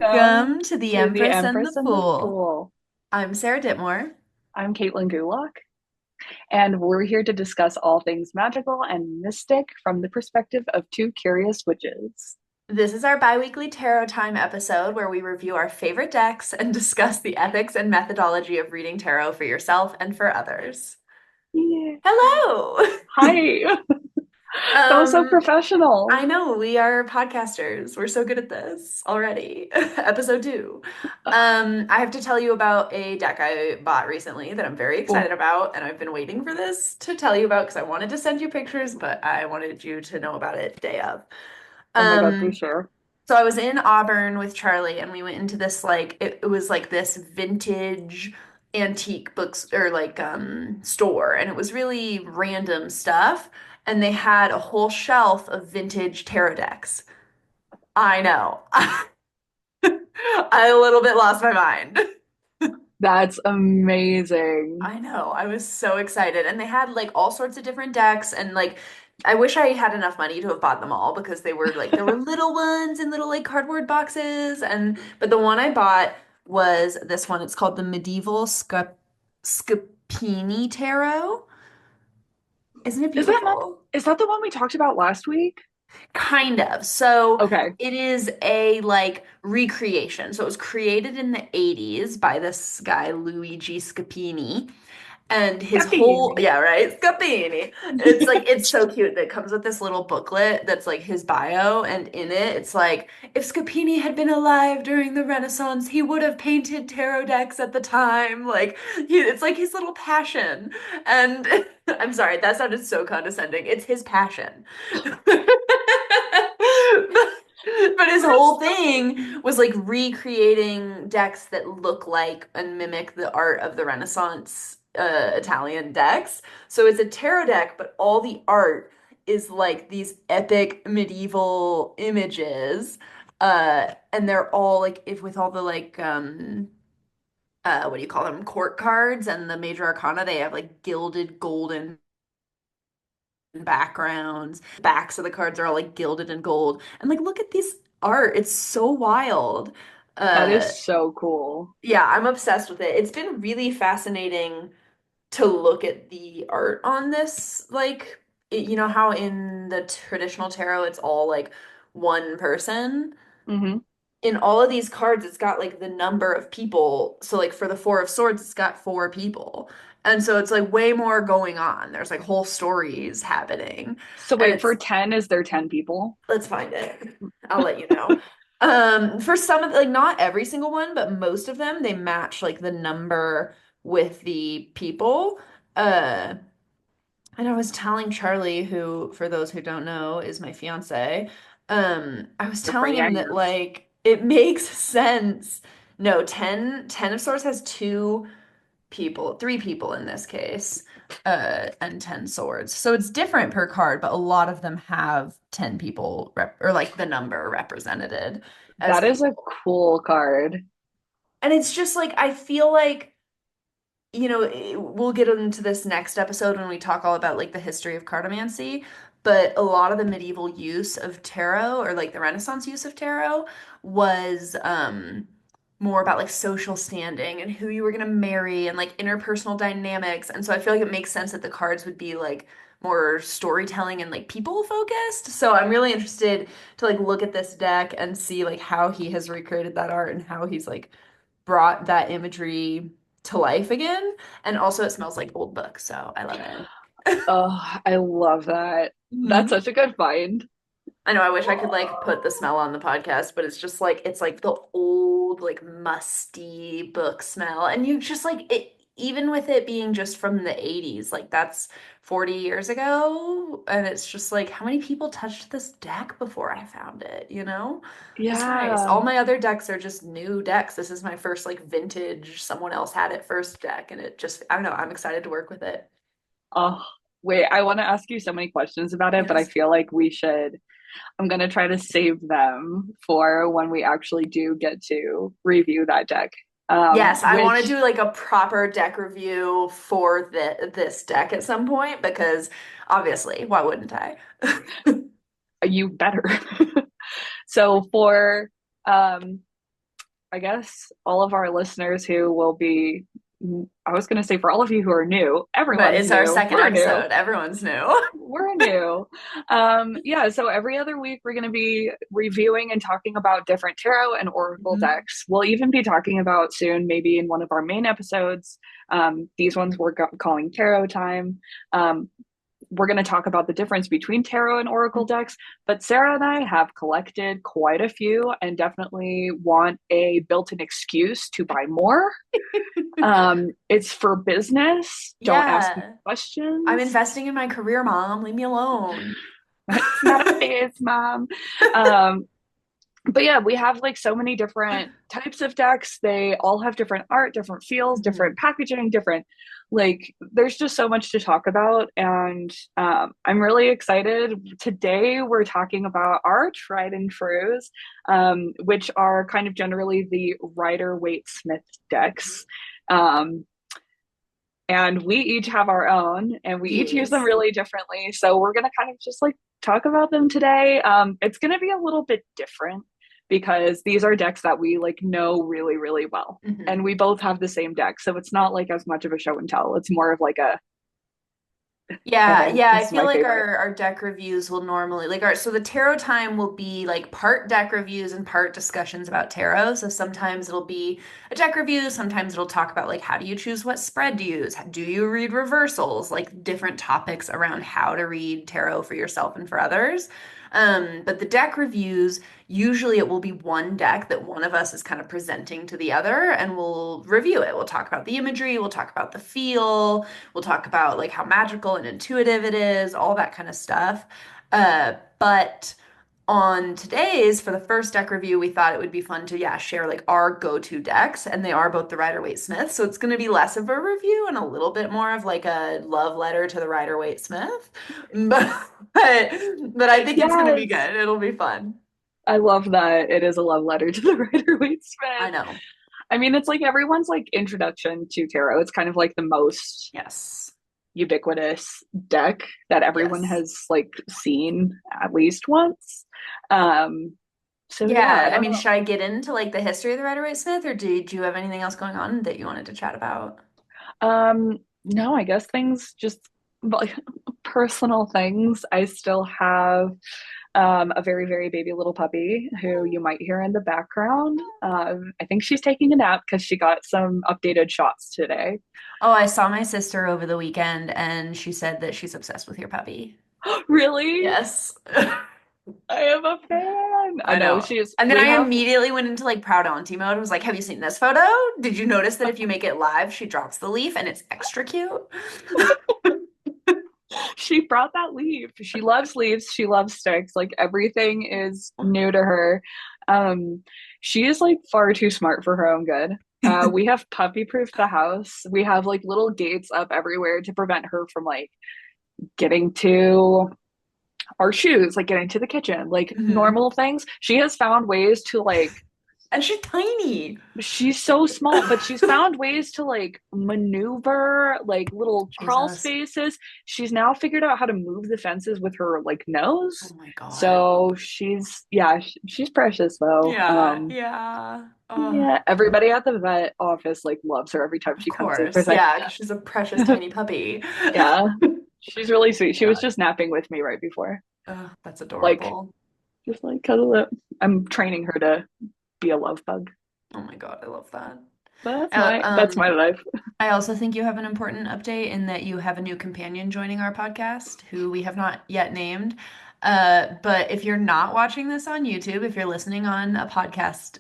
Welcome Welcome to the to the Empress and the Empress and the Fool. Fool. I'm Sarah Ditmore. I'm Kaitlyn Gulock, and we're here to discuss all things magical and mystic from the perspective of two curious witches. This is our bi-weekly tarot time episode where we review our favorite decks and discuss the ethics and methodology of reading tarot for yourself and for others. Yeah. Hello. Hi. That was so Um, professional. I know we are podcasters. We're so good at this already. Episode 2. I have to tell you about a deck I bought recently that I'm very Oh, excited about, and I've been waiting for this to tell you about because I wanted to send you pictures, but I wanted you to know about it day of. oh my God, Um, please share. so I was in Auburn with Charlie, and we went into this like it was like this vintage antique books or like store, and it was really random stuff. And they had a whole shelf of vintage tarot decks. I know. I a little bit lost my mind. That's amazing. I know. I was so excited. And they had like all sorts of different decks and like I wish I had enough money to have bought them all because they were like there were little ones in little like cardboard boxes and but the one I bought was this one. It's called the Medieval Scapini Tarot. Isn't it Is that not, beautiful? is that the one we talked about last week? Kind of. So Okay. it is a like recreation. So it was created in the 80s by this guy, Luigi Scapini. And his whole, Caffeine. yeah, right? Scapini. It's like, it's so cute that it comes with this little booklet that's like his bio. And in it, it's like, if Scapini had been alive during the Renaissance, he would have painted tarot decks at the time. Like, it's like his little passion. And I'm sorry, that sounded so condescending. It's his passion. But his That's whole so thing was like recreating decks that look like and mimic the art of the Renaissance Italian decks. So it's a tarot deck, but all the art is like these epic medieval images. And they're all like if with all the like what do you call them? Court cards and the major arcana, they have like gilded golden backgrounds. Backs of the cards are all like gilded in gold. And like look at this art. It's so wild. that Uh is so cool. yeah, I'm obsessed with it. It's been really fascinating to look at the art on this. Like you know how in the traditional tarot it's all like one person? Hmm. In all of these cards, it's got like the number of people. So like for the Four of Swords, it's got four people. And so it's like way more going on. There's like whole stories happening. So And wait, for it's 10, is there 10 people? let's find it. I'll let you know. For some of like not every single one, but most of them, they match like the number with the people. Uh and I was telling Charlie, who, for those who don't know, is my fiance, I was The telling him that Brienne. like it makes sense. No, ten of Swords has two people, three people in this case, and 10 swords. So it's different per card, but a lot of them have 10 people rep or like the number represented as That is a people. cool card. And it's just like I feel like we'll get into this next episode when we talk all about like the history of cartomancy, but a lot of the medieval use of tarot or like the Renaissance use of tarot was more about like social standing and who you were going to marry and like interpersonal dynamics. And so I feel like it makes sense that the cards would be like more storytelling and like people focused. So I'm really interested to like look at this deck and see like how he has recreated that art and how he's like brought that imagery to life again. And also, it smells like old books, so I love it. Oh, I love that. That's Mhm. such a good find. I know I wish I could like put the smell on the podcast, but it's just like it's like the old, like musty book smell. And you just like it, even with it being just from the 80s, like that's 40 years ago. And it's just like how many people touched this deck before I found it, you know? It's nice. Yeah. All my other decks are just new decks. This is my first like vintage, someone else had it first deck, and it just I don't know, I'm excited to work with it. Oh, wait, I want to ask you so many questions about it, but I Yes. feel like we should. I'm gonna try to save them for when we actually do get to review that deck. Yes, I want to Which do like a proper deck review for this deck at some point because obviously, why wouldn't I? you better. So for um I guess all of our listeners who will be, I was going to say for all of you who are new, But everyone's it's our new. second We're new. episode. Everyone's new. We're new. Yeah, so every other week we're going to be reviewing and talking about different tarot and oracle Mhm. decks. We'll even be talking about soon, maybe in one of our main episodes. These ones we're calling tarot time. Um, we're going to talk about the difference between tarot and oracle decks, but Sarah and I have collected quite a few and definitely want a built-in excuse to buy more. It's for business. Don't ask me Yeah. I'm questions. investing in my career, Mom. Leave me alone. It's not a phase, mom. Um, but yeah, we have like so many different types of decks. They all have different art, different feels, different Mhm. packaging, different like there's just so much to talk about. And I'm really excited. Today we're talking about our tried and trues, which are kind of generally the Rider-Waite-Smith decks. Um, and we each have our own and we each use them Yes. really differently, so we're going to kind of just like talk about them today. It's going to be a little bit different because these are decks that we like know really really well, and Mhm. we both have the same deck, so it's not like as much of a show and tell. It's more of like a Yeah, okay, yeah, this I is feel my like favorite. our deck reviews will normally like our so the tarot time will be like part deck reviews and part discussions about tarot. So sometimes it'll be a deck review, sometimes it'll talk about like how do you choose what spread to use? Do you read reversals? Like different topics around how to read tarot for yourself and for others. But the deck reviews, usually it will be one deck that one of us is kind of presenting to the other and we'll review it. We'll talk about the imagery, we'll talk about the feel. We'll talk about like how magical and intuitive it is, all that kind of stuff. But on today's, for the first deck review, we thought it would be fun to, yeah, share like our go-to decks, and they are both the Rider-Waite-Smith. So it's going to be less of a review and a little bit more of like a love letter to the Rider-Waite-Smith. But, but I think it's going to be Yes, good. It'll be fun. I love that it is a love letter to the I Rider-Waite-Smith. know. I mean, it's like everyone's like introduction to tarot. It's kind of like the most Yes. ubiquitous deck that everyone Yes. has like seen at least once. Um, so yeah, I Yeah, I don't mean, know. should I get into like the history of the Rider-Waite-Smith, or did you have anything else going on that you wanted to chat about? No, I guess things just like personal things. I still have a very, very baby little puppy who you might hear in the background. I think she's taking a nap because she got some updated shots today. Oh, I saw my sister over the weekend and she said that she's obsessed with your puppy. Really? Yes. I am a fan. I I know know. she's, And then we I have immediately went into like proud auntie mode. I was like, have you seen this photo? Did you notice that if you make it live, she drops the leaf and it's extra cute? she brought that leaf. She loves leaves. She loves sticks. Like everything is new to her. Um, she is like far too smart for her own good. We have puppy proofed the house. We have like little gates up everywhere to prevent her from like getting to our shoes, like getting to the kitchen, like Hmm. normal things. She has found ways to like And she's tiny. she's so small, but she's found ways to like maneuver like little crawl Jesus. spaces. She's now figured out how to move the fences with her like Oh nose. my God. So she's yeah, she's precious though. Yeah, yeah. Oh, Yeah, everybody at the vet office like loves her every time of she comes in. course. There's like, Yeah, because she's a precious tiny puppy. yeah, she's really sweet. She was God. just napping with me right before. Oh, that's Like adorable. just like cuddle up. I'm training her to be a love bug. Oh my God, I love that. But Uh, that's my um, life. I also think you have an important update in that you have a new companion joining our podcast who we have not yet named. But if you're not watching this on YouTube, if you're listening on a podcast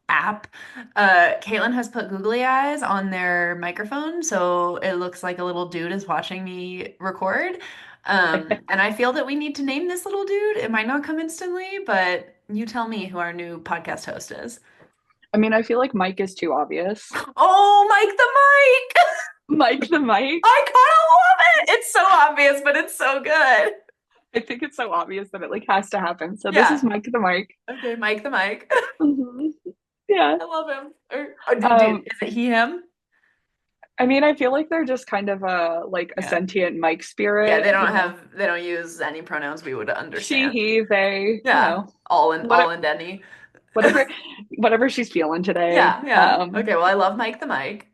app, Kaitlyn has put googly eyes on their microphone, so it looks like a little dude is watching me record. And I feel that we need to name this little dude. It might not come instantly, but you tell me who our new podcast host is. I mean, I feel like Mike is too obvious. Oh, Mike the Mike! Mike the Mike. I kind of love it. It's so obvious, but it's so good. I think it's so obvious that it like has to happen. So this is Yeah. Mike the Mike. Okay, Mike the Mike. Mhm. Yeah. I love him. Um, Is it he, him? I mean, I feel like they're just kind of a like a Yeah. sentient Mike Yeah, spirit, you know. they don't use any pronouns we would She, understand. he, they, you Yeah. know, All what in Denny. whatever whatever she's feeling today. Yeah, yeah. Okay, well, I love Mike the Mike.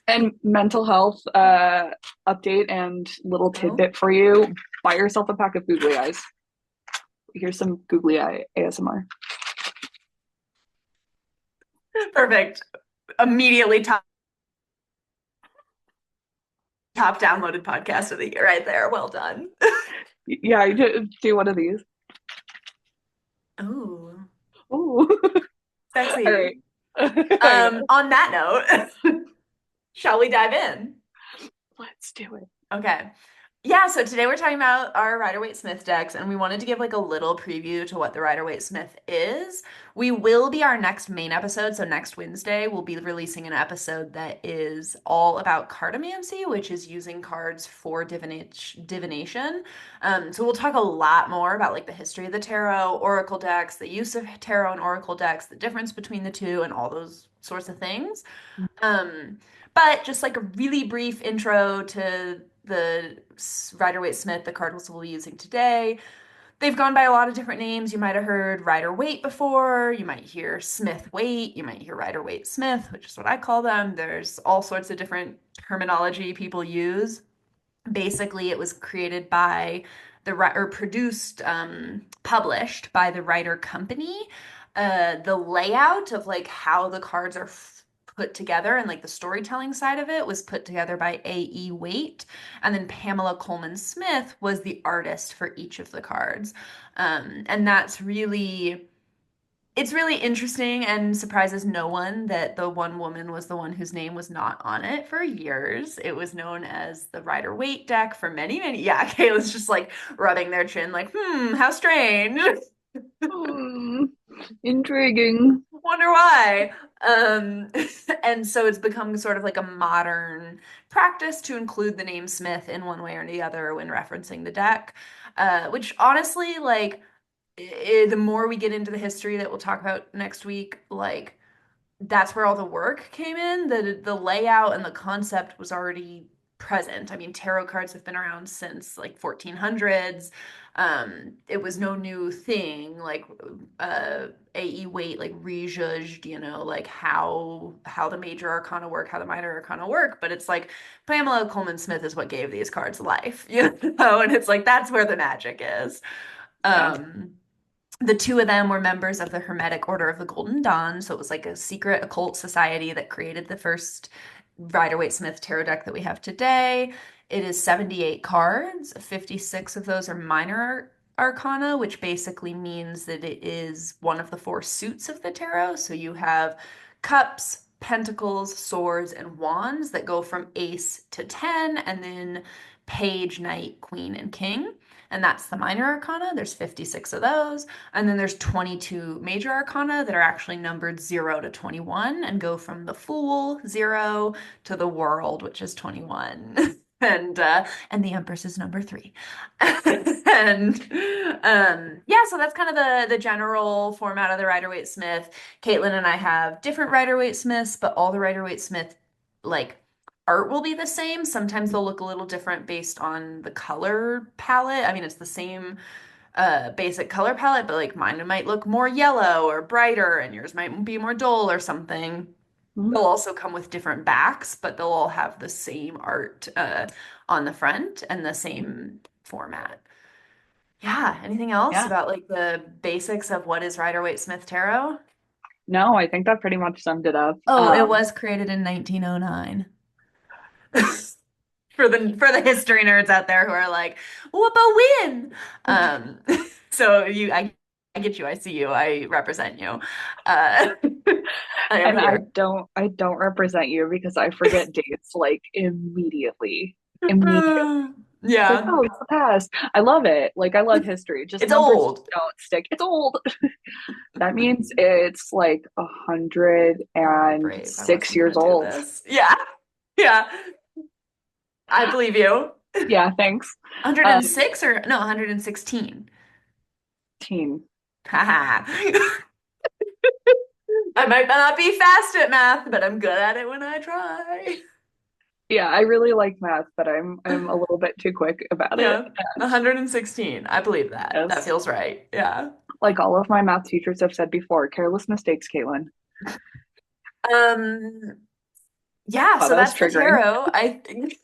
And mental health update and little Oh, tidbit for you. Buy yourself a pack of googly eyes. Here's some googly eye ASMR. perfect. Immediately top downloaded podcast of the year right there. Well done. Yeah, you do one of these. Ooh, Ooh. All right. sexy. I know. On that note, shall we dive in? Let's do it. Okay. Yeah, so today we're talking about our Rider-Waite-Smith decks, and we wanted to give like a little preview to what the Rider-Waite-Smith is. We will be our next main episode, so next Wednesday we'll be releasing an episode that is all about cartomancy, which is using cards for divination. So we'll talk a lot more about like the history of the tarot, oracle decks, the use of tarot and oracle decks, the difference between the two, and all those sorts of things. Um, but just like a really brief intro to the Rider-Waite-Smith, the cardinals we'll be using today. They've gone by a lot of different names. You might have heard Rider-Waite before. You might hear Smith-Waite. You might hear Rider-Waite-Smith, which is what I call them. There's all sorts of different terminology people use. Basically, it was created by or produced, published by the Rider Company. The layout of like how the cards are put together and like the storytelling side of it was put together by A.E. Waite, and then Pamela Coleman Smith was the artist for each of the cards. And that's really it's really interesting and surprises no one that the one woman was the one whose name was not on it for years. It was known as the Rider-Waite deck for many, many. Yeah, Kayla's just like rubbing their chin, like, how strange. Hmm, intriguing. Wonder why. Um, and so it's become sort of like a modern practice to include the name Smith in one way or the other when referencing the deck. Which honestly, like, the more we get into the history that we'll talk about next week, like that's where all the work came in. The layout and the concept was already present. I mean, tarot cards have been around since like 1400s. It was no new thing. Like A.E. Waite like rejudged, like how the major arcana work, how the minor arcana work. But it's like Pamela Coleman Smith is what gave these cards life, and it's like that's where the magic is. Yeah. Um, the two of them were members of the Hermetic Order of the Golden Dawn, so it was like a secret occult society that created the first Rider-Waite-Smith tarot deck that we have today. It is 78 cards. 56 of those are minor arcana, which basically means that it is one of the four suits of the tarot. So you have cups, pentacles, swords, and wands that go from ace to 10, and then page, knight, queen, and king. And that's the minor arcana. There's 56 of those. And then there's 22 major arcana that are actually numbered 0 to 21 and go from the Fool, 0, to the World, which is 21. And the Empress is number 3. And yeah, so that's kind of the general format of the Rider-Waite-Smith. Kaitlyn and I have different Rider-Waite-Smiths, but all the Rider-Waite-Smith like art will be the same. Sometimes they'll look a little different based on the color palette. I mean, it's the same basic color palette, but like mine might look more yellow or brighter, and yours might be more dull or something. Mhm. They'll also come with different backs, but they'll all have the same art on the front and the same format. Yeah, anything else Yeah. about like the basics of what is Rider-Waite-Smith Tarot? No, I think that pretty much summed it up. Oh, it was created in 1909. For the history nerds out there who are like, what about win? Um, so I get you, I see you, I represent you. Uh, I am And I here. don't represent you because I forget dates like immediately. Immediately. It's like, Yeah, oh, it's the past. I love it. Like I love history. Just it's numbers old. don't stick. It's old. That means it's like a hundred Oh, and brave. I 6 wasn't years gonna do old. this. Yeah, yeah, I believe you. Yeah, thanks. 106 or no, 116. Teen. Haha. I might not be fast at math, but I'm good at it when I try. Yeah, I really like math, but I'm a little bit too quick about it. Yeah, 116. I believe that. That Yes. feels right. Yeah. Like all of my math teachers have said before, careless mistakes, Kaitlyn. Um, yeah, Wow, so that was that's the triggering. tarot. I think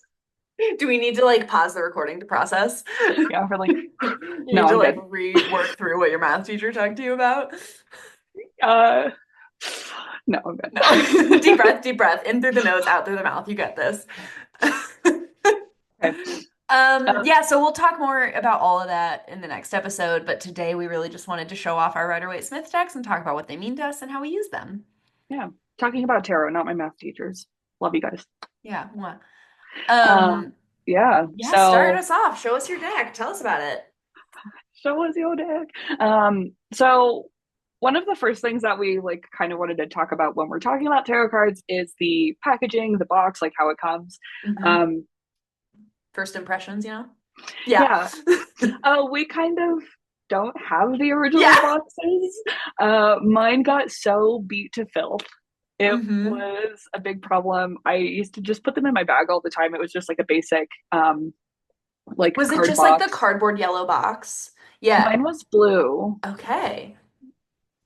do we need to like pause the recording to process? Yeah, for like, You no, need to I'm like good. rework through what your math teacher talked to you about. Uh, no, I'm good. No. Deep breath, in through the nose, out through the mouth. You get this. Okay. Yeah, so we'll talk more about all of that in the next episode, but today we really just wanted to show off our Rider-Waite-Smith decks and talk about what they mean to us and how we use them. Yeah, talking about tarot, not my math teachers. Love you guys. Yeah. Mwah. Um, Um, yeah. yeah, start So us off. Show us your deck. Tell us about it. show us your deck. So one of the first things that we like kind of wanted to talk about when we're talking about tarot cards is the packaging, the box, like how it comes. Hmm. Um, First impressions, you know? Yeah. yeah, we kind of don't have the original Yeah. boxes. Mine got so beat to filth. It Hmm. was a big problem. I used to just put them in my bag all the time. It was just like a basic like Was it card just like the box. cardboard yellow box? Yeah. Mine was blue. Okay.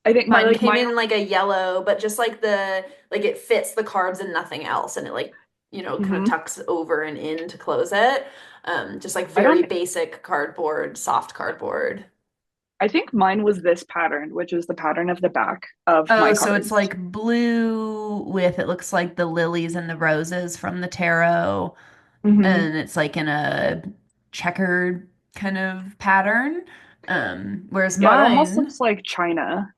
I think my Mine like came mine. in like a yellow, but just like the like it fits the cards and nothing else, and it like kind of Mhm. tucks over and in to close it. Just like I very don't. basic cardboard, soft cardboard. I think mine was this pattern, which is the pattern of the back of my Oh, so it's cards. like blue with it looks like the lilies and the roses from the tarot, Hmm. and it's like in a checkered kind of pattern. Whereas Yeah, it almost mine, looks like China.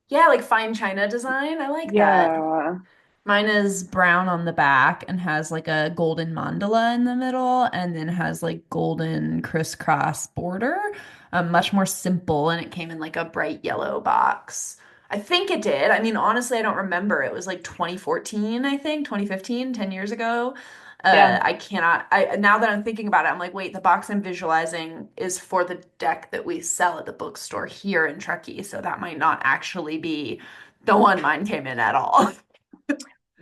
yeah, like fine china design. I like that. Yeah, Mine is brown on the back and has like a golden mandala in the middle and then has like golden crisscross border. Much more simple, and it came in like a bright yellow box. I think it did. I mean, honestly, I don't remember. It was like 2014, I think, 2015, 10 years ago. yeah, I cannot, I now that I'm thinking about it, I'm like, wait, the box I'm visualizing is for the deck that we sell at the bookstore here in Truckee. So that might not actually be the one mine came in at all.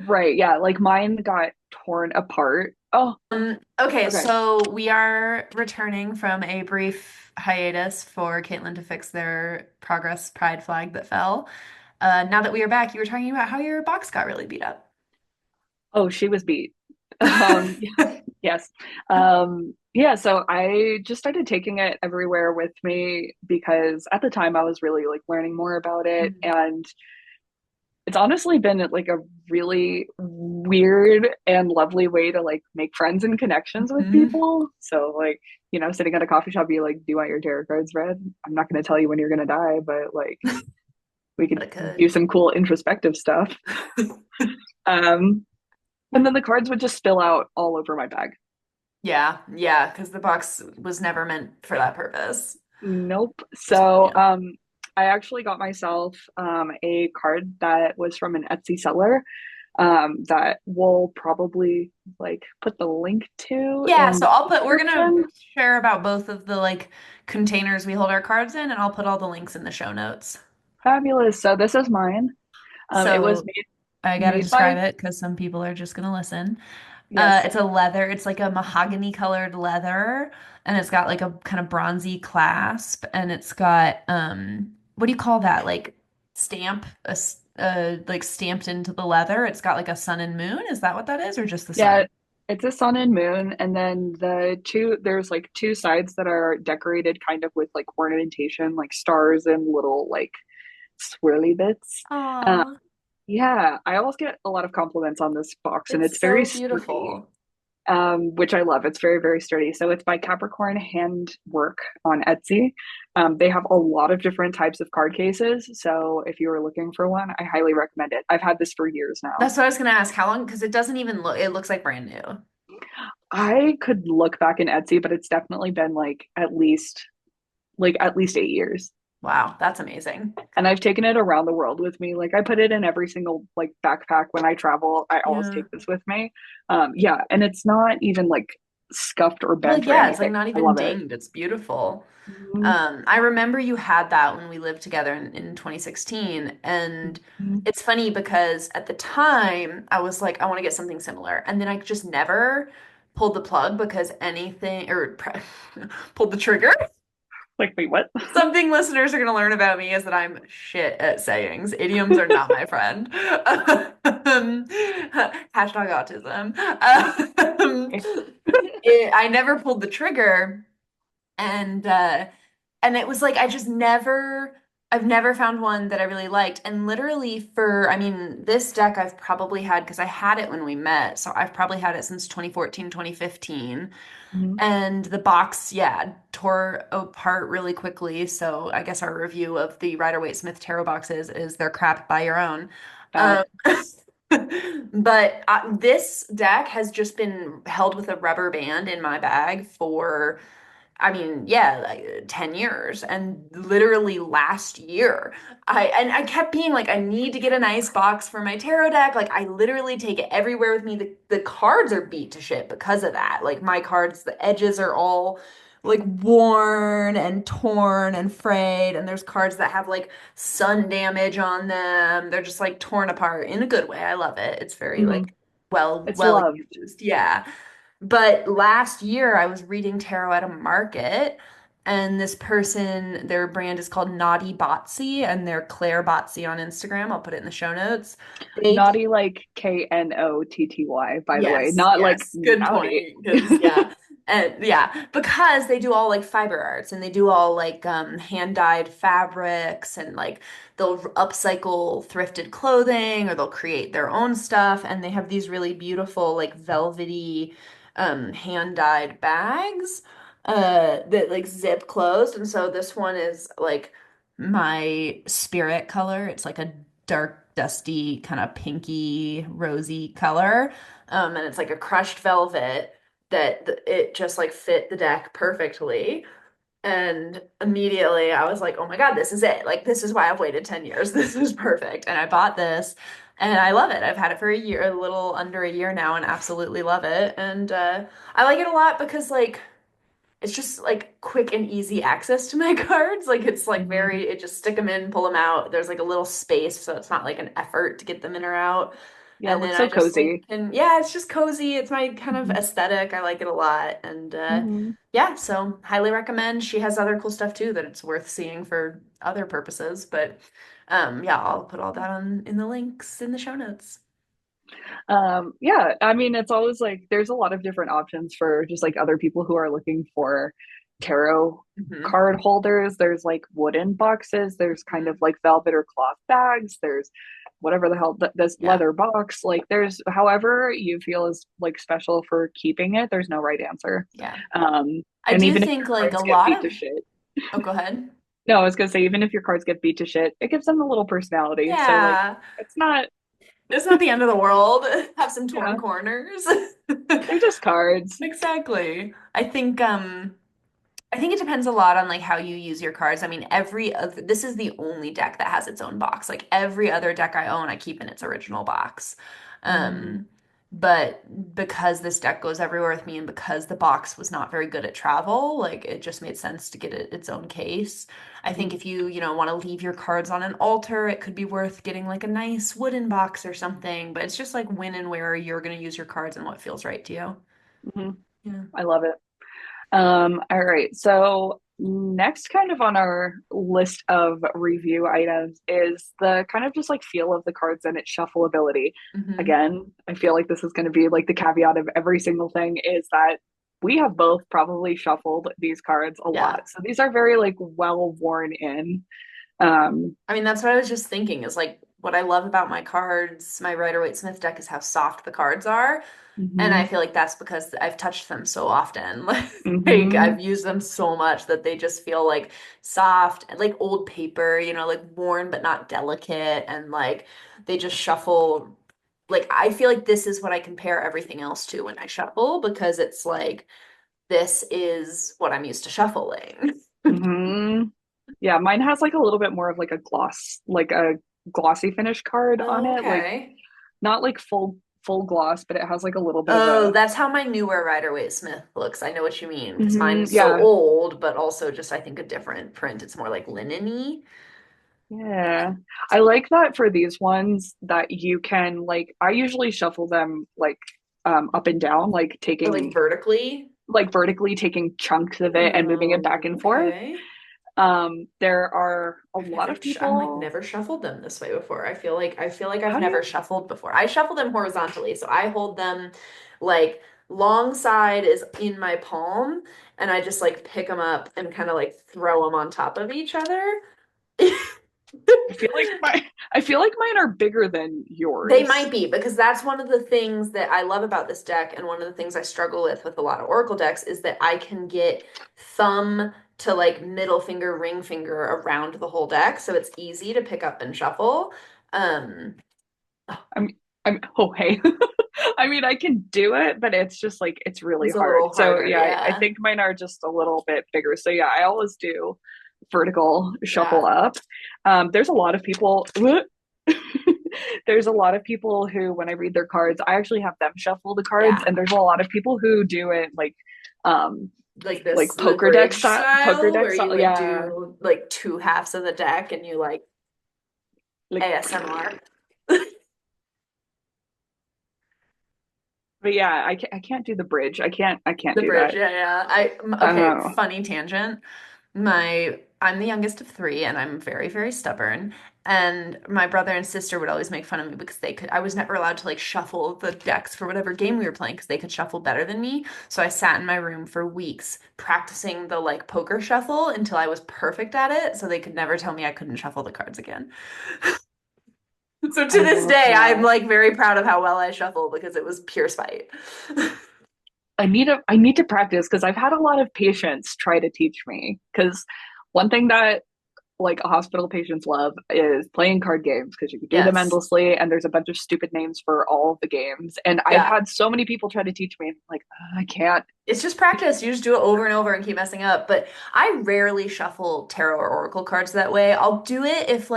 right. Yeah, like mine got torn apart. Oh, Okay, okay. so we are returning from a brief hiatus for Kaitlyn to fix their Progress Pride flag that fell. Now that we are back, you were talking about how your box got really beat up. Oh, she was beat. Yes. Yeah, so I just started taking it everywhere with me because at the time I was really like learning more about it, Mhm. and it's honestly been like a really weird and lovely way to like make friends and connections with Mhm. people. So like, sitting at a coffee shop, be like, do you want your tarot cards read? I'm not going to tell you when you're going to die, but like we But could it do could. some cool introspective stuff. Um, and then the cards would just spill out all over my bag. Yeah, yeah, because the box was never meant for that purpose. Nope. Just, So, yeah. I actually got myself a card that was from an Etsy seller that we'll probably like put the link to Yeah, in so the we're gonna description. share about both of the like containers we hold our cards in, and I'll put all the links in the show notes. Fabulous. So this is mine. It was So made I gotta made by describe it because some people are just gonna listen. yes, It's a leather, it's like a mahogany colored leather, and it's got like a kind of bronzy clasp, and it's got what do you call that? Like stamp, like stamped into the leather. It's got like a sun and moon. Is that what that is, or just the yeah. sun? It's a sun and moon, and then there's like two sides that are decorated kind of with like ornamentation, like stars and little like swirly bits. Uh, Aw, yeah, I always get a lot of compliments on this box, and it's it's very so sturdy, beautiful. which I love. It's very, very sturdy. So it's by Capricorn Handwork on Etsy. They have a lot of different types of card cases. So if you were looking for one, I highly recommend it. I've had this for years now. That's what I was gonna ask. How long? Because it doesn't even look, it looks like brand new. I could look back in Etsy, but it's definitely been like at least 8 years. Wow, that's amazing. And I've taken it around the world with me. Like I put it in every single like backpack when I travel. I always Yeah. take this with me. Yeah, and it's not even like scuffed or Well, bent or yeah, it's like anything. not I even love it. dinged. It's beautiful. Mhm. I remember you had that when we lived together in 2016. And Mhm. it's funny because at the time I was like, I want to get something similar. And then I just never pulled the plug because anything, or pulled the trigger. Like, wait, what? Something listeners are going to learn about me is that I'm shit at sayings. Idioms are not my friend. Hashtag autism. I never pulled the trigger, and it was like I just never I've never found one that I really liked. And literally for I mean this deck I've probably had because I had it when we met, so I've probably had it since 2014, 2015. Mhm. And the box, yeah, tore apart really quickly. So I guess our review of the Rider-Waite-Smith tarot boxes is they're crap by your own. Um, Bad. but this deck has just been held with a rubber band in my bag for I mean, yeah, like 10 years. And literally last year, I kept being like, I need to get a nice box for my tarot deck. Like I literally take it everywhere with me. The cards are beat to shit because of that. Like my cards, the edges are all like worn and torn and frayed. And there's cards that have like sun damage on them. They're just like torn apart in a good way. I love it. It's very Mhm. like well It's well loved. used. Yeah. But last year, I was reading tarot at a market, and this person, their brand is called Naughty Botsy, and they're Claire Botsy on Instagram. I'll put it in the show notes. They, Naughty like Knotty, by the way, yes, not like yes, good naughty. point. Because yeah, and yeah, because they do all like fiber arts and they do all like hand dyed fabrics and like they'll upcycle thrifted clothing or they'll create their own stuff and they have these really beautiful like velvety hand dyed bags that like zip closed. And so this one is like my spirit color. It's like a dark, dusty, kind of pinky, rosy color. And it's like a crushed velvet that it just like fit the deck perfectly. And immediately I was like, oh my God, this is it. Like, this is why I've waited 10 years. This is perfect. And I bought this and I love it. I've had it for a year, a little under a year now, and absolutely love it. And I like it a lot because, like, it's just like quick and easy access to my cards. Like, it's like Mhm. very, it just stick them in, pull them out. There's like a little space, so it's not like an effort to get them in or out. Yeah, it And then looks I so just like cozy. can, yeah, it's just cozy. It's my kind of Mhm. aesthetic. I like it a lot. And Mhm. yeah, so highly recommend. She has other cool stuff too that it's worth seeing for other purposes. But yeah, I'll put all that on in the links in the show notes. Yeah, I mean, it's always like there's a lot of different options for just like other people who are looking for tarot Hmm. card holders. There's like wooden boxes, there's kind of like velvet or cloth bags, there's whatever the hell this Yeah. leather box. Like, there's however you feel is like special for keeping it. There's no right answer. Yeah. Um, I and do even if think your like a cards get lot beat of, to shit, oh, go ahead. no, I was gonna say, even if your cards get beat to shit, it gives them a little personality. So like, Yeah. it's not, It's not the end of the world. Have some torn yeah, corners. they're just cards. Exactly. I think it depends a lot on like how you use your cards. I mean, every other, this is the only deck that has its own box. Like every other deck I own, I keep in its original box. Mm-hmm. Um, but because this deck goes everywhere with me and because the box was not very good at travel, like it just made sense to get it its own case. I think if you want to leave your cards on an altar, it could be worth getting like a nice wooden box or something. But it's just like when and where you're going to use your cards and what feels right to you. Mm-hmm. Yeah. I love it. All right. So next kind of on our list of review items is the kind of just like feel of the cards and its shuffleability. Hmm. Again, I feel like this is going to be like the caveat of every single thing is that we have both probably shuffled these cards a Yeah. lot. So these are very like well worn in. Um, I mean, that's what I was just thinking is like what I love about my cards, my Rider-Waite-Smith deck is how soft the cards are. And I mhm, feel like that's because I've touched them so often. Like mhm, I've used them so much that they just feel like soft, like old paper, like worn but not delicate. And like they just shuffle. Like I feel like this is what I compare everything else to when I shuffle because it's like this is what I'm used to shuffling. mhm. Yeah, mine has like a little bit more of like a glossy finish card on Oh, it. Like okay. not like full gloss, but it has like a little bit of Oh, a that's how my newer Rider-Waite-Smith looks. I know what you mean because mhm, mine's so yeah, old, but also just I think a different print. It's more like linen-y, yeah. I like that for these ones that you can like I usually shuffle them like up and down, like or like taking vertically. like vertically taking chunks of it and moving it back Oh, and forth. okay. There are a I've lot never of I'm like people. never shuffled them this way before. I feel like I've How do never you? shuffled before. I shuffle them horizontally, so I hold them like long side is in my palm, and I just like pick them up and kind of like throw them on top of each other. I feel like mine are bigger than They yours. might be because that's one of the things that I love about this deck, and one of the things I struggle with a lot of Oracle decks is that I can get thumb to like middle finger, ring finger around the whole deck, so it's easy to pick up and shuffle. Um, I'm I'm oh hey. I mean I can do it, but it's just like it's really it's a hard. little So harder, yeah, I yeah. think mine are just a little bit bigger. So yeah, I always do vertical shuffle Yeah, up. There's a lot of people there's a lot of people who when I read their cards, I actually have them shuffle the cards, yeah. and there's a lot of people who do it um Like like this, the bridge poker style deck where you style. like Yeah. do like two halves of the deck and you like Like ASMR. but yeah, I can't do the bridge. I can't The do bridge, that. yeah, yeah. Okay, Oh. funny tangent. I'm the youngest of three and I'm very, very stubborn. And my brother and sister would always make fun of me because I was never allowed to like shuffle the decks for whatever game we were playing because they could shuffle better than me. So I sat in my room for weeks practicing the like poker shuffle until I was perfect at it so they could never tell me I couldn't shuffle the cards again. So to I this love day, I'm that. like very proud of how well I shuffle because it was pure spite. I need to practice because I've had a lot of patients try to teach me. Because one thing that like hospital patients love is playing card games because you can do them Yes. endlessly and there's a bunch of stupid names for all of the games. And I've Yeah. had so many people try to teach me and I'm like, I can't. It's just practice. You just do it over and over and keep messing up. But I rarely shuffle tarot or oracle cards that way. I'll do it if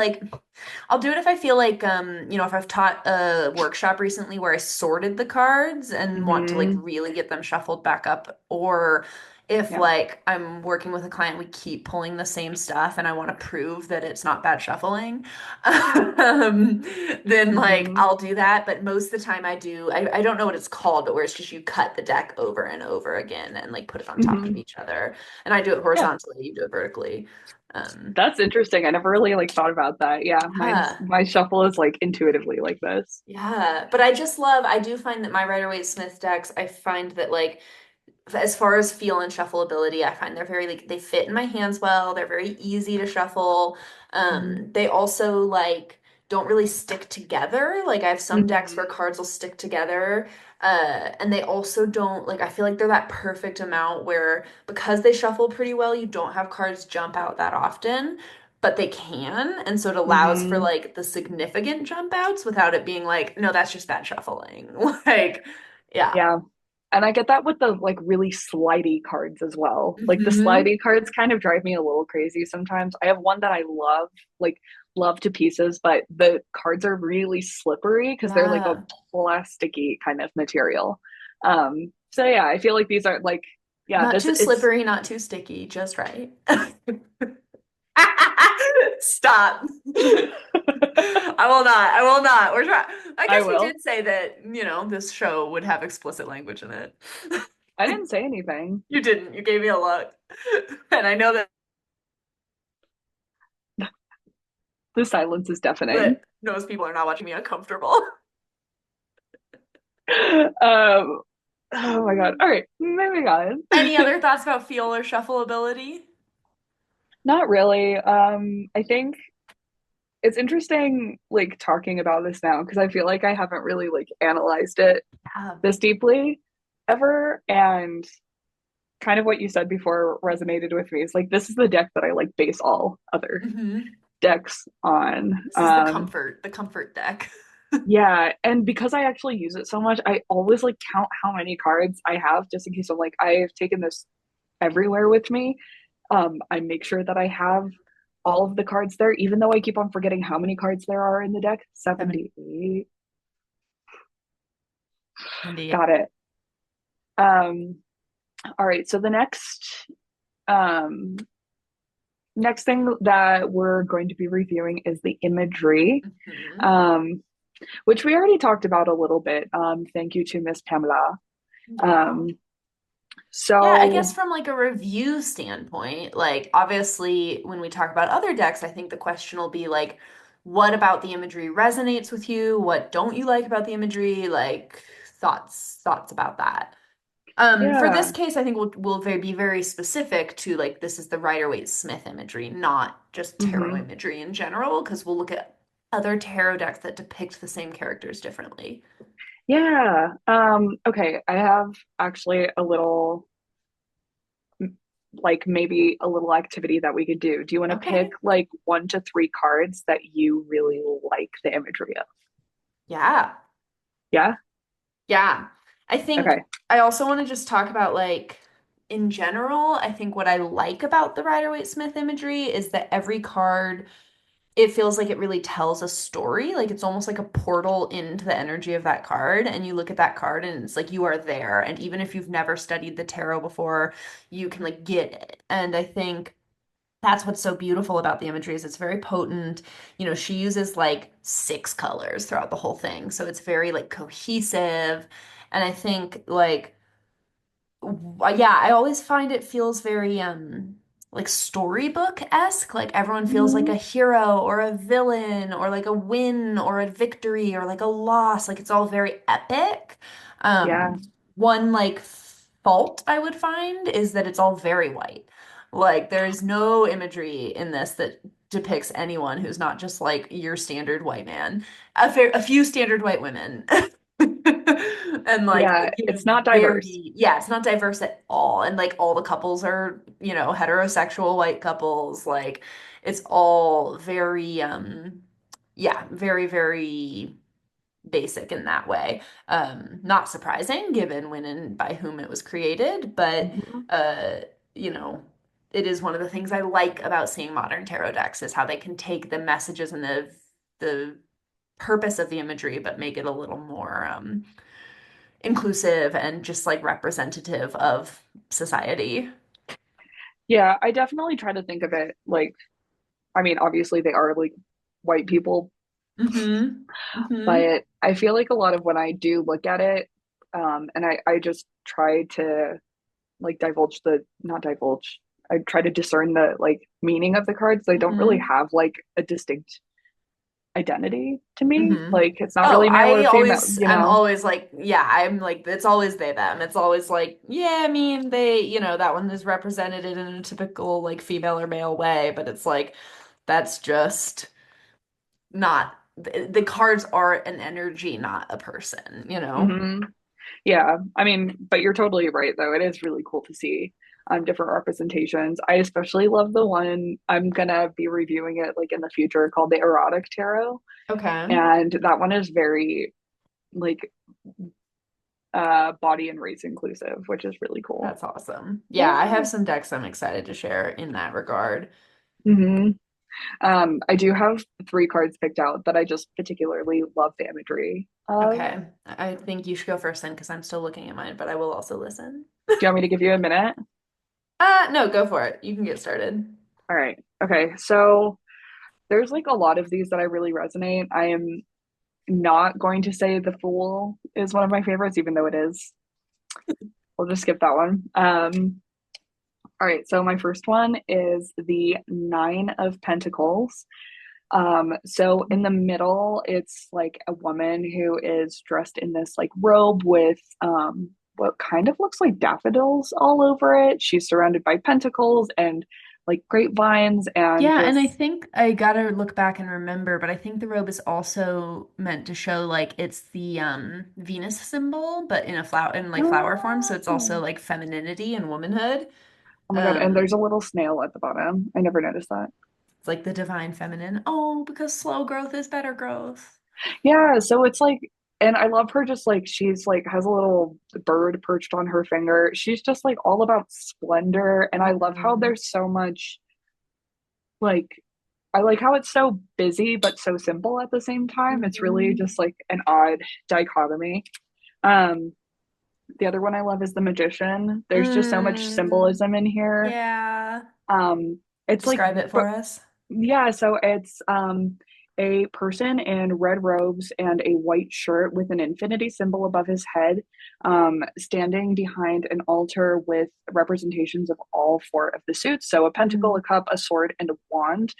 I feel like if I've taught a workshop recently where I sorted the cards and want to like Hmm. really get them shuffled back up, or if Yeah. like I'm working with a client, we keep pulling the same stuff and I want to prove that it's not bad shuffling, um, then like Hmm. I'll do that. But most of the time I don't know what it's called, but where it's just you cut the deck over and over again and like put it on top of Hmm. each other. And I do it Yeah. horizontally, you do it vertically. Um, That's interesting. I never really like thought about that. Yeah, yeah. my shuffle is like intuitively like this. Yeah, but I do find that my Rider-Waite-Smith decks, I find that like as far as feel and shuffleability, I find they're very like they fit in my hands well. They're very easy to shuffle. Hmm. They also like don't really stick together. Like I have some decks where Hmm. cards will stick together. And they also don't like I feel like they're that perfect amount where because they shuffle pretty well, you don't have cards jump out that often, but they can. And so it allows for Hmm. like the significant jump outs without it being like, no, that's just bad shuffling. Like, yeah. Yeah. And I get that with the like really slidey cards as well. Like the Hmm. slidey cards kind of drive me a little crazy sometimes. I have one that I love, like love to pieces, but the cards are really slippery because they're like a Yeah. plasticky kind of material. So yeah, I feel like these are like yeah, Not this too it's slippery, not too sticky, just right. Stop. I will not. I will not. We're trying. I I guess we will. did say that, this show would have explicit language in it. I didn't say anything. You didn't. You gave me a look. And I know The silence is deafening. that most people are not watching me uncomfortable. Um, oh my God. All right, moving on. Any other thoughts about feel or shuffle ability? Not really. I think it's interesting like talking about this now because I feel like I haven't really like analyzed it Yeah. this deeply ever. And kind of what you said before resonated with me. It's like this is the deck that I like base all other Hmm. decks on. This is the comfort deck. Yeah, and because I actually use it so much, I always like count how many cards I have just in case I'm like I've taken this everywhere with me. I make sure that I have all of the cards there, even though I keep on forgetting how many cards there are in the deck. 70. 78. Indeed. Got it. Um, all right. So the um, next thing that we're going to be reviewing is the imagery, Mhm. um, which we already talked about a little bit. Thank you to Miss Pamela. Yeah. Um, Yeah, I guess so from like a review standpoint, like obviously when we talk about other decks, I think the question will be like, what about the imagery resonates with you? What don't you like about the imagery? Like thoughts about that. For this yeah. case, I think be very specific to like this is the Rider-Waite-Smith imagery, not just tarot Hmm. imagery in general, because we'll look at other tarot decks that depict the same characters differently. Yeah. Okay. I have actually a little, like maybe a little activity that we could do. Do you want to pick Okay. like 1 to 3 cards that you really like the imagery of? Yeah. Yeah. Yeah. I think Okay. I also want to just talk about like in general, I think what I like about the Rider-Waite-Smith imagery is that every card it feels like it really tells a story. Like it's almost like a portal into the energy of that card. And you look at that card and it's like you are there. And even if you've never studied the tarot before, you can like get it. And I think that's what's so beautiful about the imagery is it's very potent. You know, she uses like 6 colors throughout the whole thing. So it's very like cohesive. And I think like yeah, I always find it feels very like storybook-esque. Like everyone feels like a Mhm. hero or a villain or like a win or a victory or like a loss. Like it's all very epic. Yeah. One like fault I would find is that it's all very white. Like there's no imagery in this that depicts anyone who's not just like your standard white man. A few standard white women. And like, Yeah. you know, It's not diverse. very, yeah, it's not diverse at all. And like all the couples are, you know, heterosexual white couples. Like it's all very, yeah, very, very basic in that way. Not surprising given when and by whom it was created, but Mhm. uh, you know, it is one of the things I like about seeing modern tarot decks is how they can take the messages and the purpose of the imagery, but make it a little more inclusive and just like representative of society. Yeah. I definitely try to think of it like, I mean, obviously they are like white people, Mm-hmm. Mm-hmm. but I feel like a lot of when I do look at it, and I just try to like not divulge. I try to discern the like meaning of the cards. They don't really Mm-hmm. have like a distinct identity to me. Mm-hmm. Like it's not Oh, really male or female, I'm always like, yeah, I'm like, it's always they, them. It's always like, yeah, I mean, they, you know, that one is represented in a typical like female or male way, but it's like, that's just not, the cards are an energy, not a person, you know? Hmm. Yeah. I mean, but you're totally right though. It is really cool to see different representations. I especially love the one I'm gonna be reviewing it like in the future called the erotic tarot. Okay. And that one is very like body and race inclusive, which is really cool. That's awesome. Yeah, I have Yeah. some decks I'm excited to share in that regard. Hmm. I do have 3 cards picked out that I just particularly love the imagery of. Okay. I think you should go first then because I'm still looking at mine, but I will also listen. Do you want me to give you a minute? No, go for it. You can get started. All right. Okay. So there's like a lot of these that I really resonate. I am not going to say The Fool is one of my favorites, even though it is. We'll just skip that one. All right. So my first one is the Nine of Pentacles. So in the middle, it's like a woman who is dressed in this like robe with what kind of looks like daffodils all over it. She's surrounded by pentacles and like grapevines and Yeah, and I this. think I gotta look back and remember, but I think the robe is also meant to show like it's the Venus symbol, but in a flower in like flower form, so it's Oh, also like femininity and womanhood. oh my God. And Um, there's a little snail at the bottom. I never noticed that. it's like the divine feminine. Oh, because slow growth is better growth. Yeah. So it's like, and I love her just like she's like has a little bird perched on her finger. She's just like all about splendor. And I love how Mhm. there's so much like I like how it's so busy but so simple at the same time. It's really Mhm. just like an odd dichotomy. Um, the other one I love is the magician. There's just so much Mm, symbolism in here. yeah. Um, it's like, Describe it but for us. yeah, so it's a person in red robes and a white shirt with an infinity symbol above his head, standing behind an altar with representations of all four of the suits. So a pentacle, Mm, a cup, a sword, and a wand.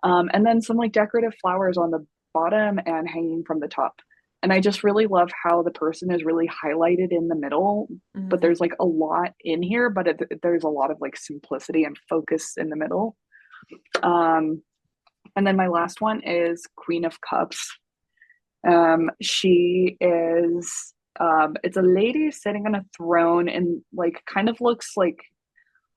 And then some like decorative flowers on the bottom and hanging from the top. And I just really love how the person is really highlighted in the middle, but mm. there's like a lot in here, but there's a lot of like simplicity and focus in the middle. Um, and then my last one is Queen of Cups. She is it's a lady sitting on a throne and like kind of looks like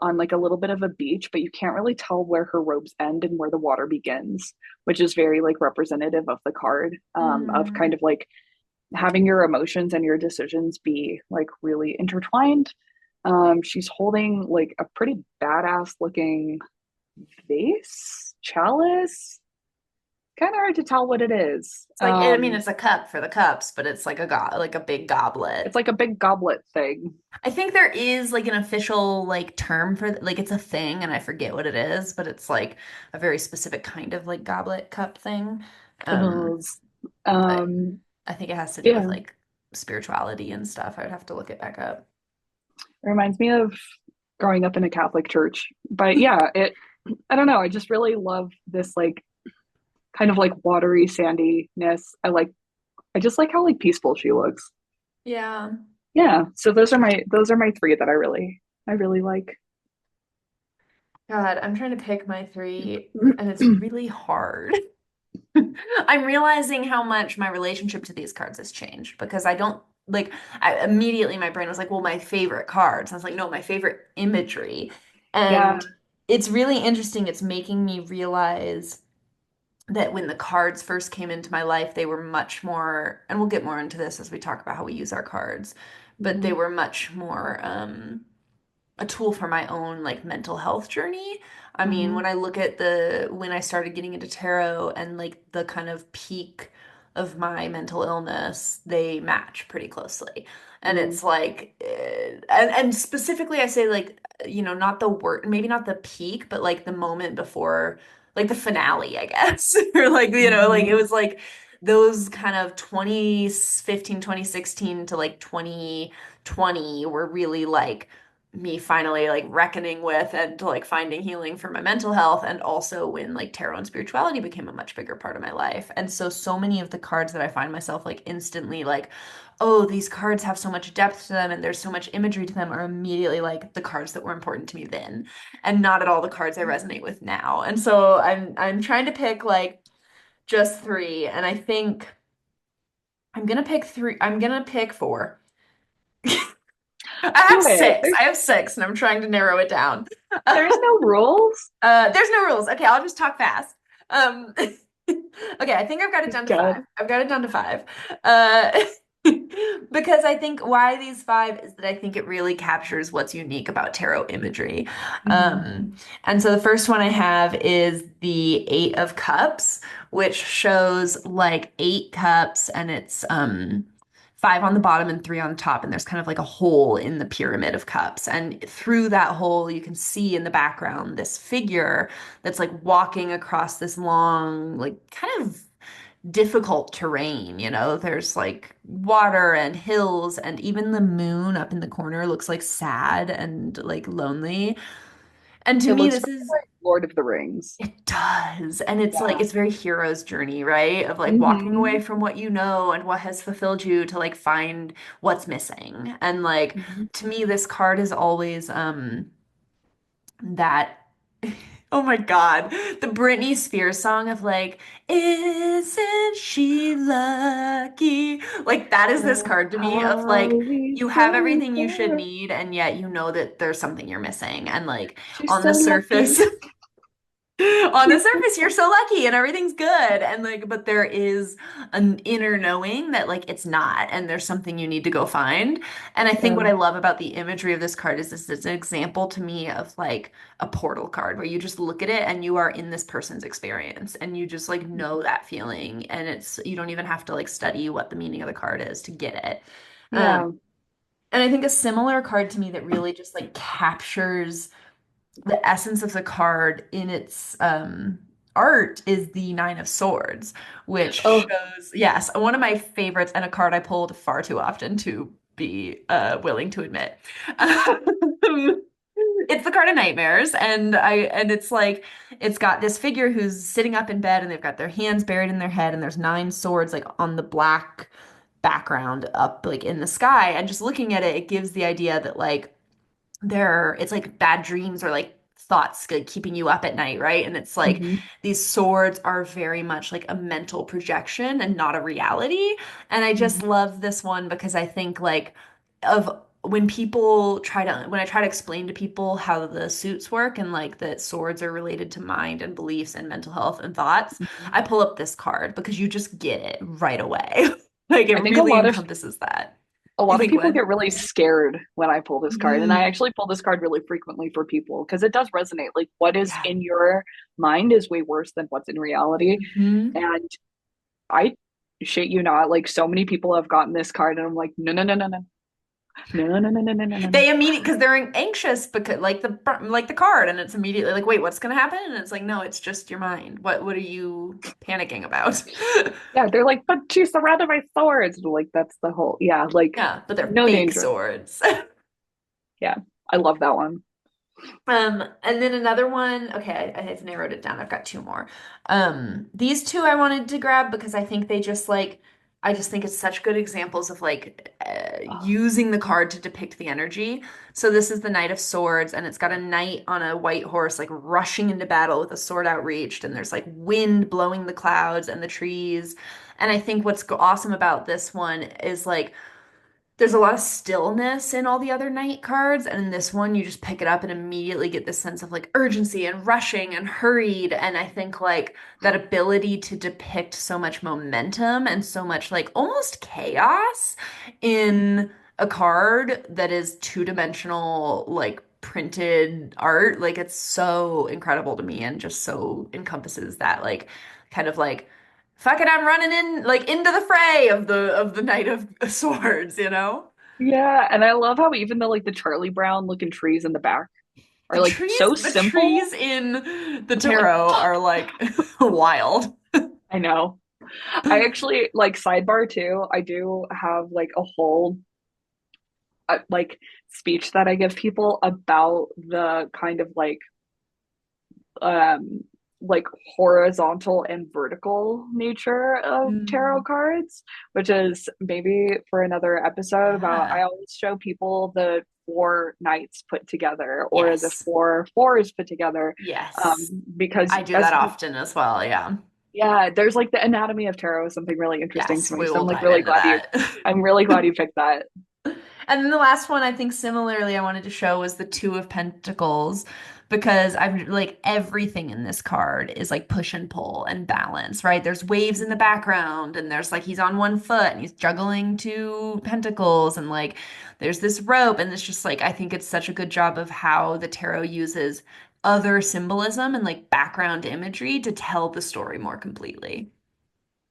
on like a little bit of a beach, but you can't really tell where her robes end and where the water begins, which is very like representative of the card, of kind Mm. of like having your emotions and your decisions be like really intertwined. She's holding like a pretty badass looking vase, chalice, kind of hard to tell what it is. It's like, I mean, it's a cup for the cups, but it's like a go like a big It's goblet. like a big goblet thing. I think there is like an official like term for like it's a thing, and I forget what it is, but it's like a very specific kind of like goblet cup thing. Um, Ugh. but Um, I think it has to do with yeah, like spirituality and stuff. I would have to look it back up. it reminds me of growing up in a Catholic church. But yeah, I don't know, I just really love this like kind of like watery sandiness. I just like how like peaceful she looks. Yeah. Yeah, so those are my three that I really like. God, I'm trying to pick my three, and it's really hard. I'm realizing how much my relationship to these cards has changed because I don't like immediately my brain was like, well, my favorite cards. And I was like, no, my favorite imagery. Yeah. And it's really interesting. It's making me realize that when the cards first came into my life, they were much more, and we'll get more into this as we talk about how we use our cards, but they Mhm. were much more a tool for my own like mental health journey. I mean, when Mhm. I look at when I started getting into tarot and like the kind of peak of my mental illness, they match pretty closely. And Mhm. it's like, and specifically, I say like, not the word, maybe not the peak, but like the moment before, like the finale, I guess, or like, like it Mhm. was like those kind of 2015, 2016 to like 2020 were really like me finally like reckoning with and like finding healing for my mental health, and also when like tarot and spirituality became a much bigger part of my life. And so many of the cards that I find myself like instantly like, oh, these cards have so much depth to them and there's so much imagery to them, are immediately like the cards that were important to me then, and not at all the cards I resonate with now. And so I'm trying to pick like just three, and I think I'm gonna pick three. I'm gonna pick four. I have Do it. six. I have six, and I'm trying to narrow it down. There's no rules. There's no rules. Okay, I'll just talk fast. Okay, I think I've got it down to five. Good. I've got it down to five. Uh, because I think why these five is that I think it really captures what's unique about tarot imagery. Mhm. And so the first one I have is the Eight of Cups, which shows like eight cups, and it's five on the bottom and three on top, and there's kind of like a hole in the pyramid of cups. And through that hole, you can see in the background this figure that's like walking across this long, like kind of difficult terrain. There's like water and hills, and even the moon up in the corner looks like sad and like lonely. And to It me, looks this very is like Lord of the Rings. it does. And it's like Yeah. it's very hero's journey, right? Of like walking away Mhm. from what you know and what has fulfilled you to like find what's missing. And like Mhm. to me, this card is always that oh my God. The Britney Spears song of like, isn't she lucky? Like that is this Oh, card to me of like Holly you have everything you should Juniper. need, and yet you know that there's something you're missing. And like She's on so the surface, lucky. on the surface, you're so lucky and everything's good. And like, but there is an inner knowing that like it's not, and there's something you need to go find. And I think what Yeah. I love about the imagery of this card is this is an example to me of like a portal card where you just look at it and you are in this person's experience and you just like know that feeling. And you don't even have to like study what the meaning of the card is to get it. Yeah. And I think a similar card to me that really just like captures the essence of the card in its art is the Nine of Swords, which Oh, shows, yes, one of my favorites and a card I pulled far too often to be willing to admit. It's the card of nightmares, and it's like it's got this figure who's sitting up in bed and they've got their hands buried in their head and there's nine swords like on the black background up like in the sky, and just looking at it, it gives the idea that like it's like bad dreams or like thoughts like, keeping you up at night, right? And it's like mhm, these swords are very much like a mental projection and not a reality. And I just mhm, love this one because I think like of when I try to explain to people how the suits work and like that swords are related to mind and beliefs and mental health and thoughts, mhm. I pull up this card because you just get it right away. Like it I think a really lot of encompasses that. a You lot of think people what? get really scared when I pull this card, and I Mm, actually pull this card really frequently for people because it does resonate. Like what is yeah. in your mind is way worse than what's in reality. Hmm. And I shit you not, like so many people have gotten this card, and I'm like, no, no, no, no, no, no, no, no, no, no, no, no. They immediately because they're anxious because like the card, and it's immediately like, wait, what's gonna happen? And it's like, no, it's just your mind. What are you panicking about? Yeah, they're like, but she's surrounded by swords. Like that's the whole, yeah, like Yeah, but they're no fake danger. swords. Yeah, I love that one. And then another one, okay, I've narrowed it down. I've got two more. These two I wanted to grab because I think they just like, I just think it's such good examples of like Oh, using the card to depict the energy. So this is the Knight of Swords, and it's got a knight on a white horse, like rushing into battle with a sword outreached, and there's like wind blowing the clouds and the trees. And I think what's awesome about this one is like, there's a lot of stillness in all the other night cards, and in this one, you just pick it up and immediately get this sense of like urgency and rushing and hurried. And I think like that ability to depict so much momentum and so much like almost chaos in a card that is two-dimensional, like printed art, like it's so incredible to me and just so encompasses that like kind of like fuck it, I'm running in like into the fray of the Knight of Swords, you know? yeah, and I love how even the like the Charlie Brown looking trees in the back are like so The simple, trees in the but they're like, tarot are like wild. I know. I actually like sidebar too. I do have like a whole like speech that I give people about the kind of um like horizontal and vertical nature of tarot Mm, cards, which is maybe for another episode about I yeah. always show people the four knights put together or the Yes. four fours put together Yes. because I do as that often as well. Yeah. yeah, there's like the anatomy of tarot is something really interesting Yes, to me. we So will dive into that. I'm really glad you picked that. And then the last one, I think similarly, I wanted to show was the Two of Pentacles because I'm like everything in this card is like push and pull and balance, right? There's waves in the background, and there's like he's on one foot and he's juggling two pentacles, and like there's this rope, and it's just like I think it's such a good job of how the tarot uses other symbolism and like background imagery to tell the story more completely.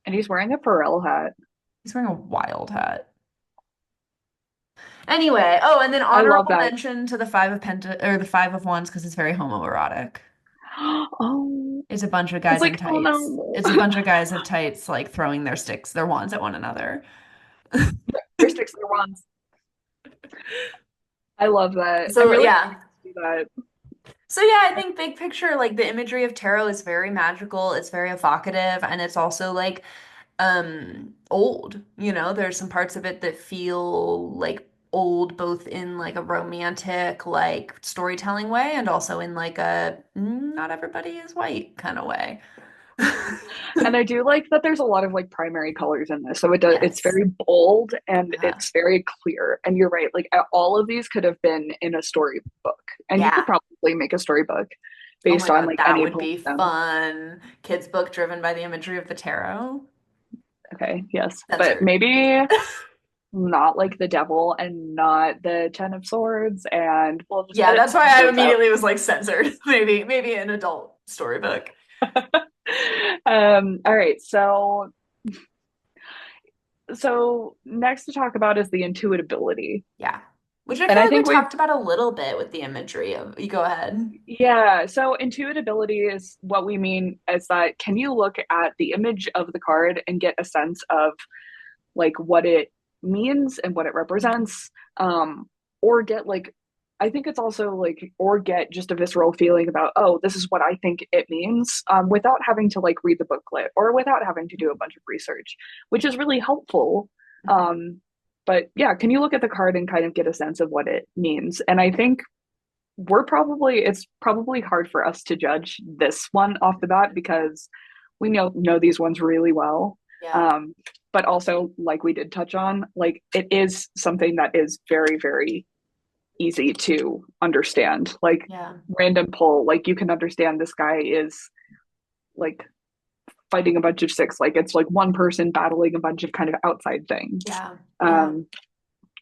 And he's wearing a Pharrell hat. He's wearing a wild hat. Anyway, oh, and then I love honorable that. mention to the Five of the Five of Wands because it's very homoerotic. Oh, It's a bunch of it's guys in like, oh tights. no. It's a bunch of guys in tights like throwing their wands at one another. Their sticks are wands. I love that. I'm So really yeah. excited to see that. So yeah, I think big picture, like the imagery of tarot is very magical, it's very evocative, and it's also like old. You know, there's some parts of it that feel like old both in like a romantic like storytelling way and also in like a not everybody is white kind of way. And I do like that there's a lot of like primary colors in this. So it's Yes. very bold and Uh, it's very clear. And you're right, like all of these could have been in a storybook. And you could yeah. probably make a storybook Oh based my on God, like that any would of be them. fun. Kids book driven by the imagery of the tarot. Okay, yes. But Censored. maybe not like the devil and not the Ten of Swords, and we'll just Yeah, that's why edit I those out. immediately was like censored. Maybe an adult storybook. All right, so So next to talk about is the intuitability. Yeah. Which I And feel I like we think we've talked about a little bit with the imagery of, you go ahead. Yeah, so intuitability is what we mean is that can you look at the image of the card and get a sense of like what it means and what it Mhm. represents, or get like I think it's also like or get just a visceral feeling about, oh, this is what I think it means, without having to like read the booklet or without having to do a bunch of research, which is really helpful. Mhm. um, but yeah, can you look at the card and kind of get a sense of what it means? And I think it's probably hard for us to judge this one off the bat because we know these ones really well. Yeah. Um, but also, like we did touch on, like it is something that is very, very easy to understand. Like Yeah. random pull, like you can understand this guy is like fighting a bunch of six, like it's like one person battling a bunch of kind of outside things. Yeah. Yeah. Um,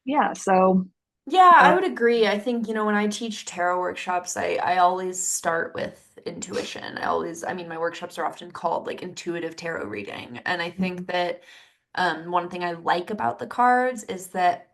yeah, so Yeah, I uh, would agree. I think, when I teach tarot workshops, I always start with intuition. I mean, my workshops are often called like intuitive tarot reading. And I think that one thing I like about the cards is that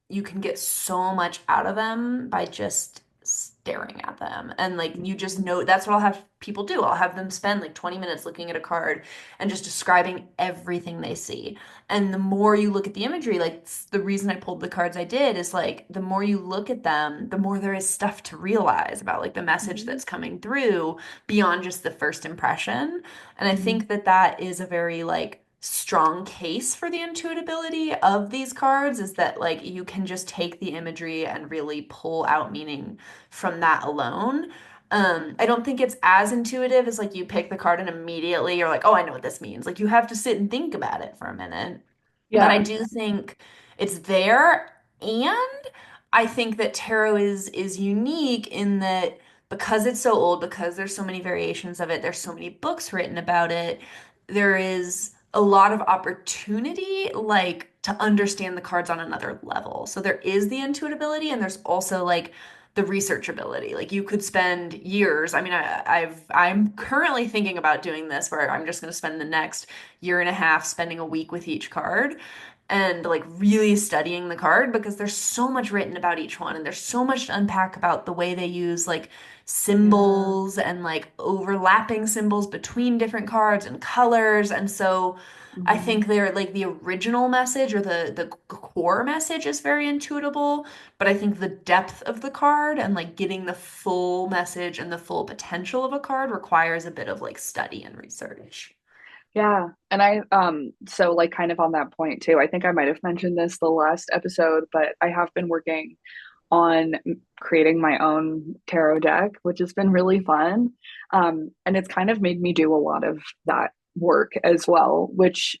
you can get so much out of them by just staring at them. And like you just know that's what I'll have people do. I'll have them spend like 20 minutes looking at a card and just describing everything they see. And the more you look at the imagery, like the reason I pulled the cards I did is like the more you look at them, the more there is stuff to realize about like the message mhm, that's coming through beyond just the first impression. And I mhm, think that that is a very like strong case for the intuitability of these cards is that like you can just take the imagery and really pull out meaning from that alone. I don't think it's as intuitive as like you pick the card and immediately you're like, oh, I know what this means. Like you have to sit and think about it for a minute. But I yeah, do think it's there, and I think that tarot is unique in that because it's so old, because there's so many variations of it, there's so many books written about it, there is a lot of opportunity like to understand the cards on another level. So there is the intuitability and there's also like the researchability. Like you could spend years. I mean, I'm currently thinking about doing this where I'm just going to spend the next year and a half spending a week with each card and like really studying the card because there's so much written about each one and there's so much to unpack about the way they use like yeah. symbols and like overlapping symbols between different cards and colors. And so I Mhm. think they're like the original message or the core message is very intuitable, but I think the depth of the card and like getting the full message and the full potential of a card requires a bit of like study and research. Yeah. And so like kind of on that point too, I think I might have mentioned this the last episode, but I have been working on creating my own tarot deck, which has been really fun. And it's kind of made me do a lot of that work as well, which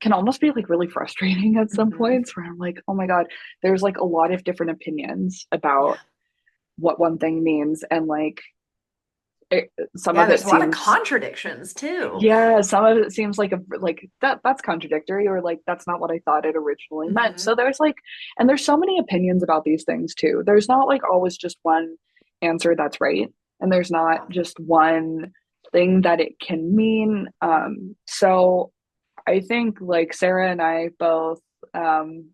can almost be like really frustrating at some Mhm. points where I'm like, oh my God, there's like a lot of different opinions about Yeah. what one thing means. And like it, some Yeah, of there's it a lot of seems contradictions too. Yeah, some of it seems like a like that's contradictory or like that's not what I thought it originally meant. Hmm. So there's like and there's so many opinions about these things too. There's not like always just one answer that's right, and there's not Yeah. just one thing that it can mean. So I think like Sarah and I both um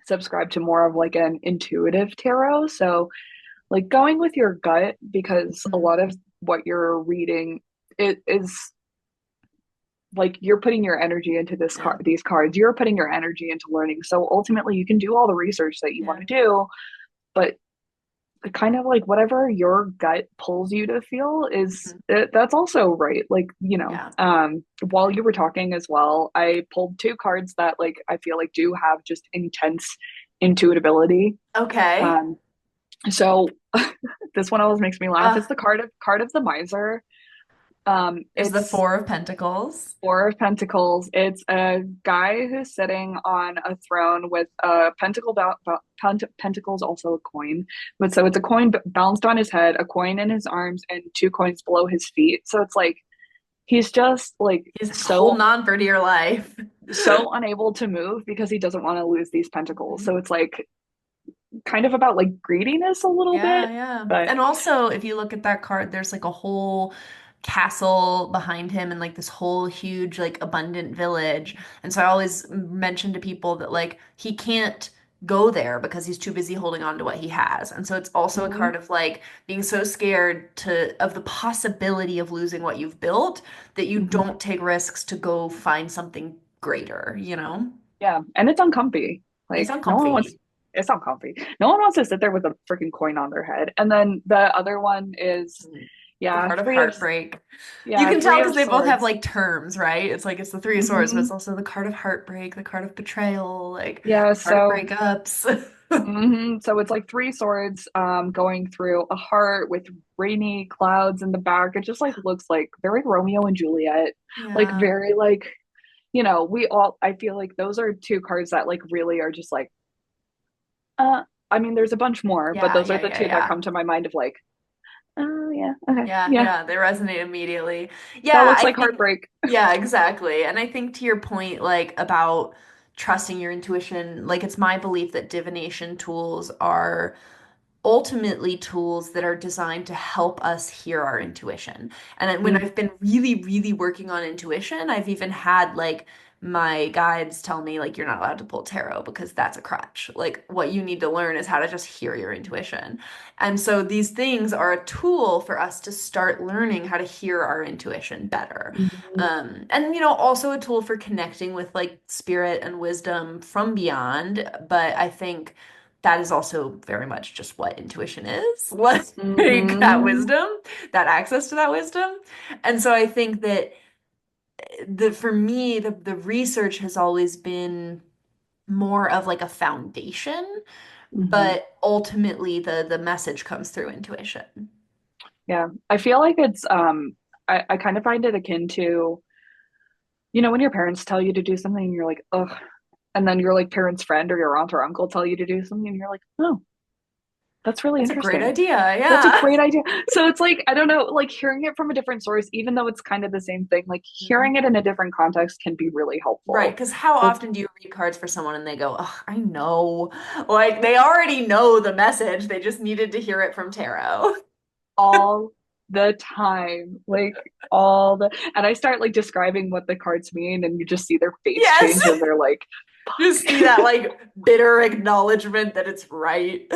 subscribe to more of like an intuitive tarot. So like going with your gut because a Mhm. lot of what you're reading it is like you're putting your energy into Yeah. these cards, you're putting your energy into learning, so ultimately you can do all the research that you want Yeah. to do, but kind of like whatever your gut pulls you to feel is Mhm. that's also right, like Yeah. while you were talking as well, I pulled two cards that like I feel like do have just intense intuitability. Okay. um so this one always makes me laugh. Uh, It's the card of the miser. there's the It's Four of Pentacles. Four of Pentacles. It's a guy who's sitting on a throne with a pentacles, also a coin. But so it's a coin balanced on his head, a coin in his arms, and two coins below his feet. So it's like he's just like He's holding on for dear life. so unable to move because he doesn't want to lose these pentacles. Mhm. So it's like kind of about like greediness a little Yeah, bit, yeah. but And also, if you look at that card, there's like a whole castle behind him and like this whole huge like abundant village. And so I always mention to people that like he can't go there because he's too busy holding on to what he has. And so it's also a Mhm. card of like being so scared to of the possibility of losing what you've built that you Mhm. don't take risks to go find something greater, you know? Yeah, and it's uncomfy. It's Like no one wants. uncomfy. It's not comfy. No one wants to sit there with a freaking coin on their head. And then the other one is, The yeah, card of heartbreak. You can tell three because of they both have swords. like terms, right? It's like it's the three of swords, but Hmm. it's also the card of heartbreak, the card of betrayal, like Yeah, card of so breakups. so it's like three swords going through a heart with rainy clouds in the back. It just like looks like very Romeo and Juliet, like Yeah. very like, we all, I feel like those are two cards that like really are just like, uh I mean there's a bunch more, but Yeah, those are yeah, the yeah, two that yeah. come to my mind of like, oh yeah, okay, Yeah, yeah, yeah, they resonate immediately. that Yeah, looks I like think, heartbreak. yeah, exactly. And I think to your point, like about trusting your intuition, like it's my belief that divination tools are ultimately tools that are designed to help us hear our intuition. And then when Mm, I've been really, really working on intuition, I've even had like my guides tell me like you're not allowed to pull tarot because that's a crutch. Like what you need to learn is how to just hear your intuition. And so these things are a tool for us to start learning how to hear our intuition better. mhm, And also a tool for connecting with like spirit and wisdom from beyond. But I think that is also very much just what intuition is, like that mhm, wisdom, that access to that wisdom. And so I think that for me, the research has always been more of like a foundation, mhm. but ultimately the message comes through intuition. Yeah, I feel like it's I kind of find it akin to, when your parents tell you to do something and you're like, ugh, and then your like parents' friend or your aunt or uncle tell you to do something and you're like, oh, that's really That's a great interesting. idea. That's a Yeah. great idea. So it's like, I don't know, like hearing it from a different source, even though it's kind of the same thing, like hearing it in a different context can be really Right, helpful. because how So it's often do you read cards for someone and they go, "Oh, I know." Like they already know the message. They just needed to hear it from tarot. all the time, like all the, and I start like describing what the cards mean, and you just see their face Yes. change, and they're like, Just see that like bitter acknowledgement that it's right.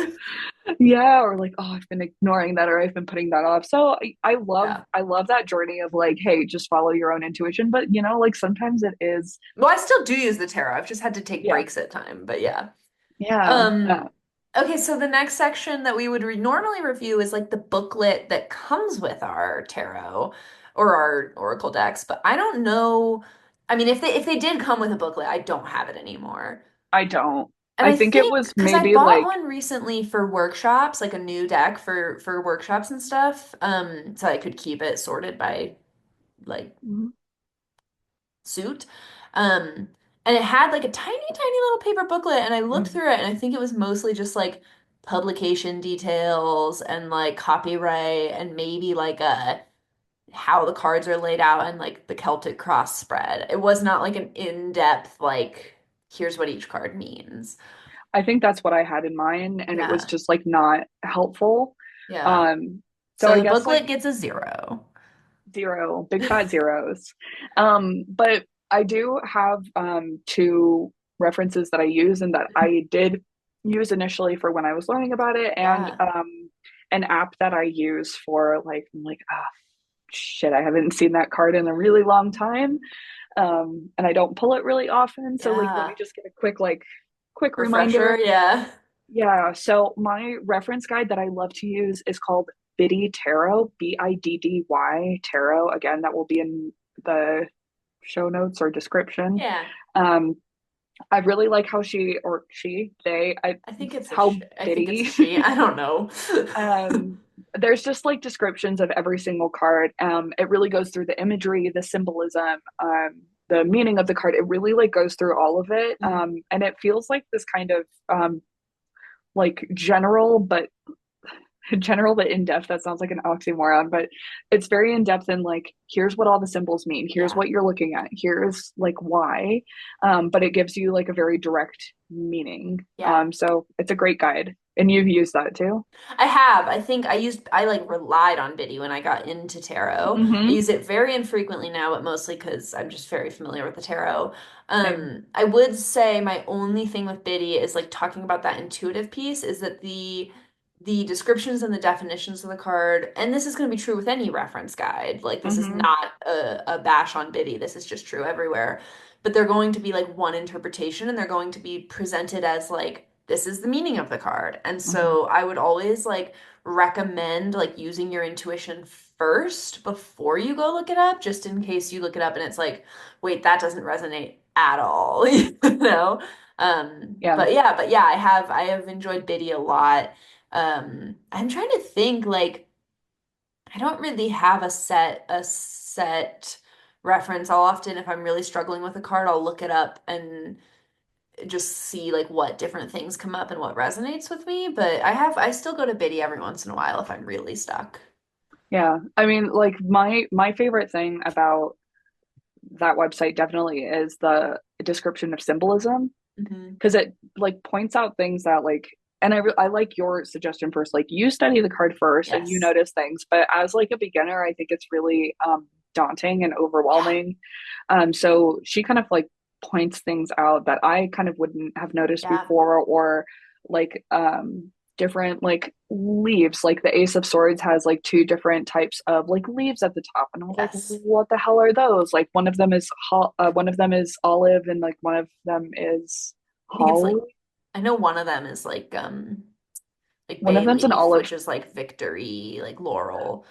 yeah, or like, oh, I've been ignoring that, or I've been putting that off. So I love Yeah. I love that journey of like, hey, just follow your own intuition. But like sometimes it is, Well, I still do use the tarot. I've just had to take yeah, breaks at time, but yeah. yeah, Um, okay, so the next section that we would normally review is like the booklet that comes with our tarot or our oracle decks, but I don't know. I mean, if they did come with a booklet, I don't have it anymore. I don't. And I I think it think was because I maybe bought like, one recently for workshops, like a new deck for workshops and stuff, so I could keep it sorted by like mhm, suit. Um, and it had like a tiny, tiny little paper booklet, and I looked mhm, through it, and I think it was mostly just like publication details and like copyright and maybe like a how the cards are laid out and like the Celtic cross spread. It was not like an in-depth like here's what each card means. I think that's what I had in mind, and it was Yeah. just like not helpful. Yeah. Um, so So I the guess booklet like gets a 0. zero, big fat zeros. But I do have two references that I use and that I did use initially for when I was learning about it, and Yeah. an app that I use for like, I'm like, ah, shit, I haven't seen that card in a really long time. And I don't pull it really often. So like let me Yeah. just get a quick Refresher, reminder. yeah. Yeah, so my reference guide that I love to use is called Biddy Tarot, Biddy Tarot. Again, that will be in the show notes or description. Yeah. Um, I really like how how I think it's a Biddy. she. I don't know. um, there's just like descriptions of every single card. It really goes through the imagery, the symbolism, the meaning of the card. It really like goes through all of it. Mhm. And it feels like this kind of like general but in depth. That sounds like an oxymoron, but it's very in depth and like here's what all the symbols mean. Here's Yeah. what you're looking at. Here's like why. But it gives you like a very direct meaning. Yeah. So it's a great guide. And you've used that too? I have. I like relied on Biddy when I got into tarot. I Mm-hmm. use it very infrequently now, but mostly because I'm just very familiar with the tarot. Same. I would say my only thing with Biddy is like talking about that intuitive piece is that the descriptions and the definitions of the card, and this is going to be true with any reference guide. Like this is Mm-hmm. not a bash on Biddy. This is just true everywhere. But they're going to be like one interpretation, and they're going to be presented as like this is the meaning of the card. And Mm-hmm. so I would always like recommend like using your intuition first before you go look it up, just in case you look it up and it's like, wait, that doesn't resonate at all, you know? Yeah. But yeah, I have enjoyed Biddy a lot. I'm trying to think like I don't really have a set reference. I'll often, if I'm really struggling with a card, I'll look it up and just see like what different things come up and what resonates with me. But I still go to Biddy every once in a while if I'm really stuck. Yeah. I mean, like my favorite thing about that website definitely is the description of symbolism Hmm. because it like points out things that like and I like your suggestion first like you study the card first and you Yes. notice things but as like a beginner I think it's really daunting and Yeah. overwhelming so she kind of like points things out that I kind of wouldn't have noticed Yeah. before or like different like leaves like the Ace of Swords has like two different types of like leaves at the top and I was like Yes. what the hell are those like one of them is olive and like one of them is I think it's like holly. I know one of them is like One of bay them's an leaf, olive. which is like victory, like laurel.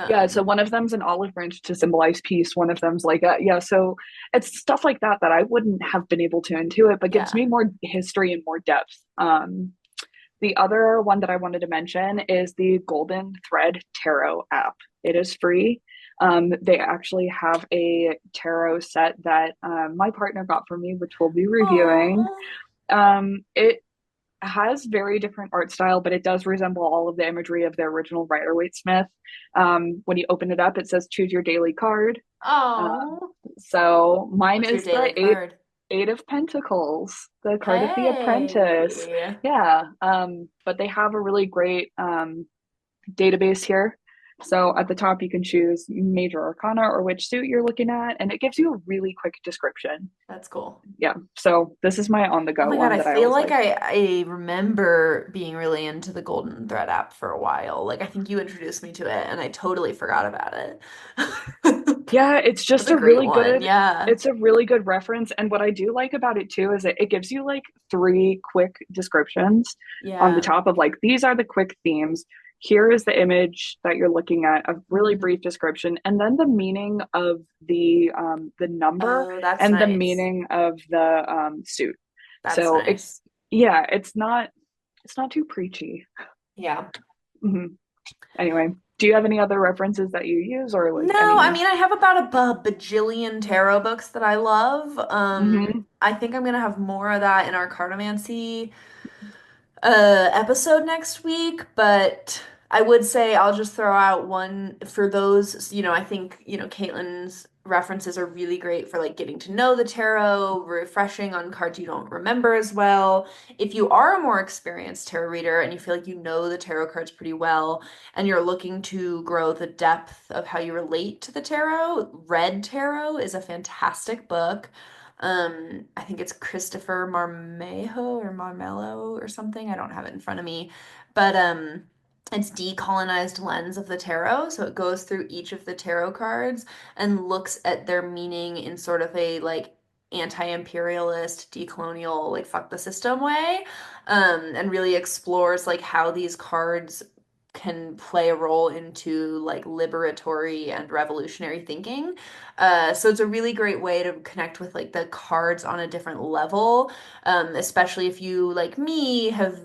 Yeah, so Um, one of them's an olive branch to symbolize peace. One of them's like a, yeah, so it's stuff like that that I wouldn't have been able to intuit, but gives yeah. me more history and more depth. The other one that I wanted to mention is the Golden Thread Tarot app. It is free. They actually have a tarot set that my partner got for me, which we'll be reviewing. Oh. It has very different art style, but it does resemble all of the imagery of the original Rider-Waite-Smith. When you open it up, it says choose your daily card. Oh. So mine What's your is the daily card? eight of Pentacles, the card of the apprentice. Hey. Yeah. But they have a really great database here. So at the top, you can choose major arcana or which suit you're looking at, and it gives you a really quick description. That's cool. Yeah. So this is my on the Oh go my God, one I that I feel always like like. I remember being really into the Golden Thread app for a while. Like I think you introduced me to it and I totally forgot about it. Yeah, it's That's just a a great really one. good Yeah. it's a really good reference. And what I do like about it too is it gives you like three quick descriptions on the Yeah. top of like these are the quick themes. Here is the image that you're looking at, a really Mhm. brief description, and then the meaning of the number Oh, that's and the nice. meaning of the suit. That's So it nice. yeah, it's not too preachy. Yeah. Hmm. Anyway, do you have any other references that you use or like No, I any? mean, I have about a bajillion tarot books that I love. Hmm. I think I'm gonna have more of that in our cartomancy episode next week, but I would say I'll just throw out one for those, I think, Kaitlyn's references are really great for like getting to know the tarot, refreshing on cards you don't remember as well. If you are a more experienced tarot reader and you feel like you know the tarot cards pretty well and you're looking to grow the depth of how you relate to the tarot, Red Tarot is a fantastic book. I think it's Christopher Marmejo or Marmello or something. I don't have it in front of me. But it's decolonized lens of the tarot. So it goes through each of the tarot cards and looks at their meaning in sort of a like anti-imperialist, decolonial, like fuck the system way. And really explores like how these cards can play a role into like liberatory and revolutionary thinking. So it's a really great way to connect with like the cards on a different level, especially if you, like me, have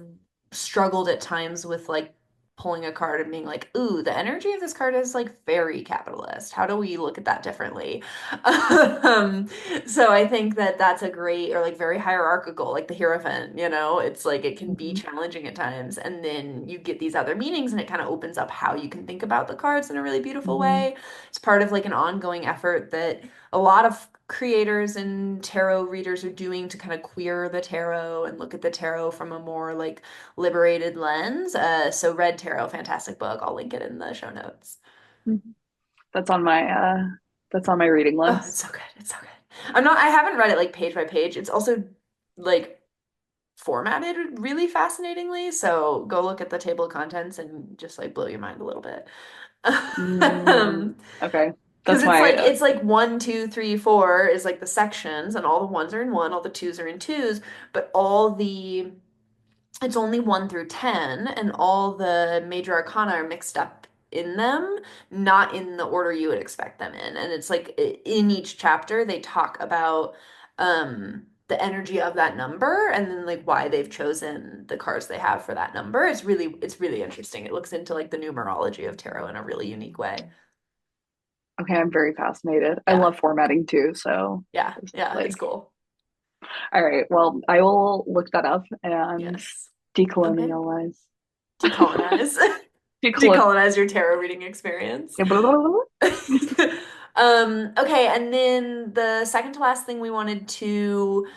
struggled at times with like pulling a card and being like, ooh, the energy of this card is like very capitalist. How do we look at that differently? Um, so I think that that's a great or like very hierarchical, like the Hierophant, it's like it can be Hmm. challenging at times. And then you get these other meanings and it kind of opens up how you can think about the cards in a really beautiful Hmm. way. It's part of like an ongoing effort that a lot of creators and tarot readers are doing to kind of queer the tarot and look at the tarot from a more like liberated lens. So Red Tarot, fantastic book. I'll link it in the show notes. That's on my reading Oh, it's list. so good. It's so good. I haven't read it like page by page. It's also like formatted really fascinatingly. So go look at the table of contents and just like blow your mind a little bit. Mm, okay. Because That's my it's like one, two, three, four is like the sections, and all the ones are in one, all the twos are in twos, but all the it's only 1 through 10, and all the major arcana are mixed up in them, not in the order you would expect them in. And it's like in each chapter they talk about the energy of that number and then like why they've chosen the cards they have for that number. It's really interesting. It looks into like the numerology of tarot in a really unique way. okay, I'm very fascinated. I Yeah. love formatting too, so Yeah. just Yeah, it's like, cool. all right, well, I will look that up and Yes. Okay. decolonialize. Decolonize. Decolon. Decolonize your tarot reading experience. Okay, and then the second to last thing we wanted to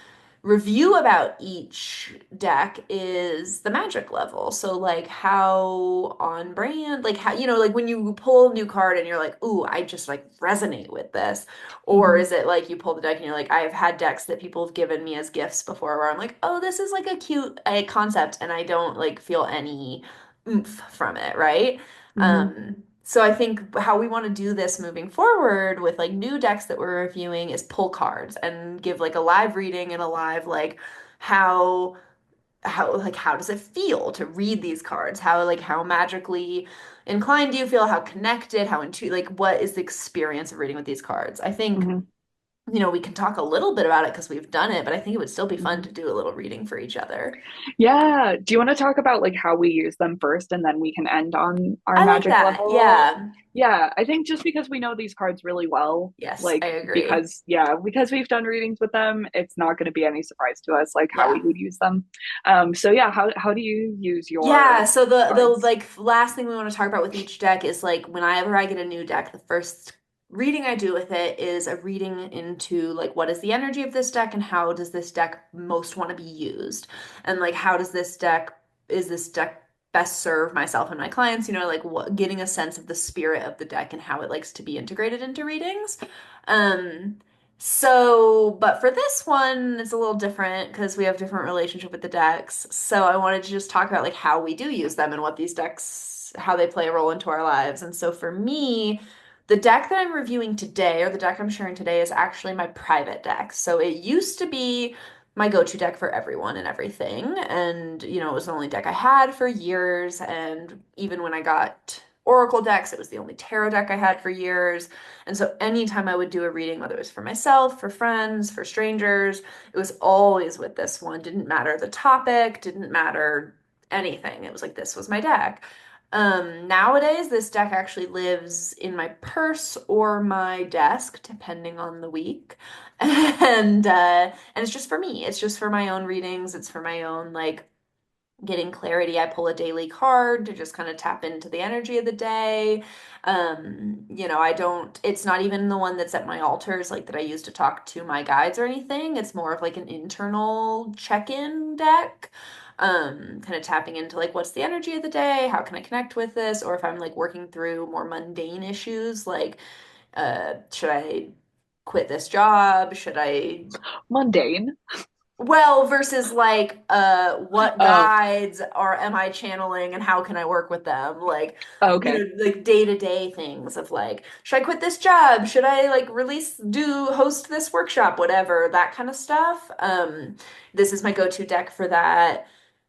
review about each deck is the magic level. So like how on brand, like how, like when you pull a new card and you're like, ooh, I just like resonate with this. Or Mhm, is it like you pull the deck and you're like, I've had decks that people have given me as gifts before where I'm like, oh, this is like a cute concept and I don't like feel any oomph from it, right? mhm, So I think how we want to do this moving forward with like new decks that we're reviewing is pull cards and give like a live reading and a live like how how does it feel to read these cards? How magically inclined do you feel? How connected? How into like what is the experience of reading with these cards? I think, mhm, we can talk a little bit about it because we've done it, but I think it would still be fun mhm. to do a little reading for each other. Yeah. Do you want to talk about like how we use them first and then we can end on our I like magic that. level? Yeah. Yeah, I think just because we know these cards really well, Yes, I like agree. because we've done readings with them, it's not going to be any surprise to us like how we Yeah. would use them. So yeah, how do you use Yeah, your so the cards? like last thing we want to talk about with each deck is like whenever I get a new deck, the first reading I do with it is a reading into like what is the energy of this deck and how does this deck most want to be used? And like how does this deck best serve myself and my clients, like what getting a sense of the spirit of the deck and how it likes to be integrated into readings. Um but for this one, it's a little different because we have different relationship with the decks. So I wanted to just talk about like how we do use them and what these decks, how they play a role into our lives. And so for me, the deck that I'm reviewing today, or the deck I'm sharing today, is actually my private deck. So it used to be my go-to deck for everyone and everything. And, it was the only deck I had for years. And even when I got Oracle decks, it was the only tarot deck I had for years. And so anytime I would do a reading, whether it was for myself, for friends, for strangers, it was always with this one. Didn't matter the topic, didn't matter anything. It was like this was my deck. Nowadays, this deck actually lives in my purse or my desk, depending on the week. And it's just for me. It's just for my own readings. It's for my own like getting clarity. I pull a daily card to just kind of tap into the energy of the day. I don't, it's not even the one that's at my altars, like that I use to talk to my guides or anything. It's more of like an internal check-in deck. Kind of tapping into like what's the energy of the day? How can I connect with this? Or if I'm like working through more mundane issues, like should I quit this job? Should I Mundane. well, versus like, what Oh, guides am I channeling and how can I work with them? Like, okay. like day-to-day things of like, should I quit this job? Should I like host this workshop, whatever, that kind of stuff. This is my go-to deck for that.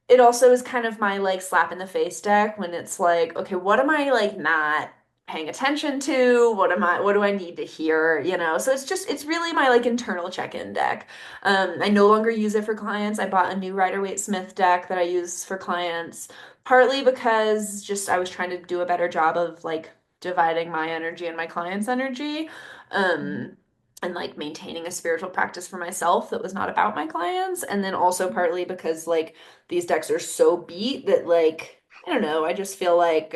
It also is kind of my like slap in the face deck when it's like, okay, what am I like not paying attention to? What do I need to hear? So it's really my like internal check-in deck. I no longer use it for clients. I bought a new Rider-Waite-Smith deck that I use for clients, partly because just I was trying to do a better job of like dividing my energy and my clients' energy. Um, and like maintaining a spiritual practice for myself that was not about my clients. And then also partly because like these decks are so beat that like, I don't know, I just feel like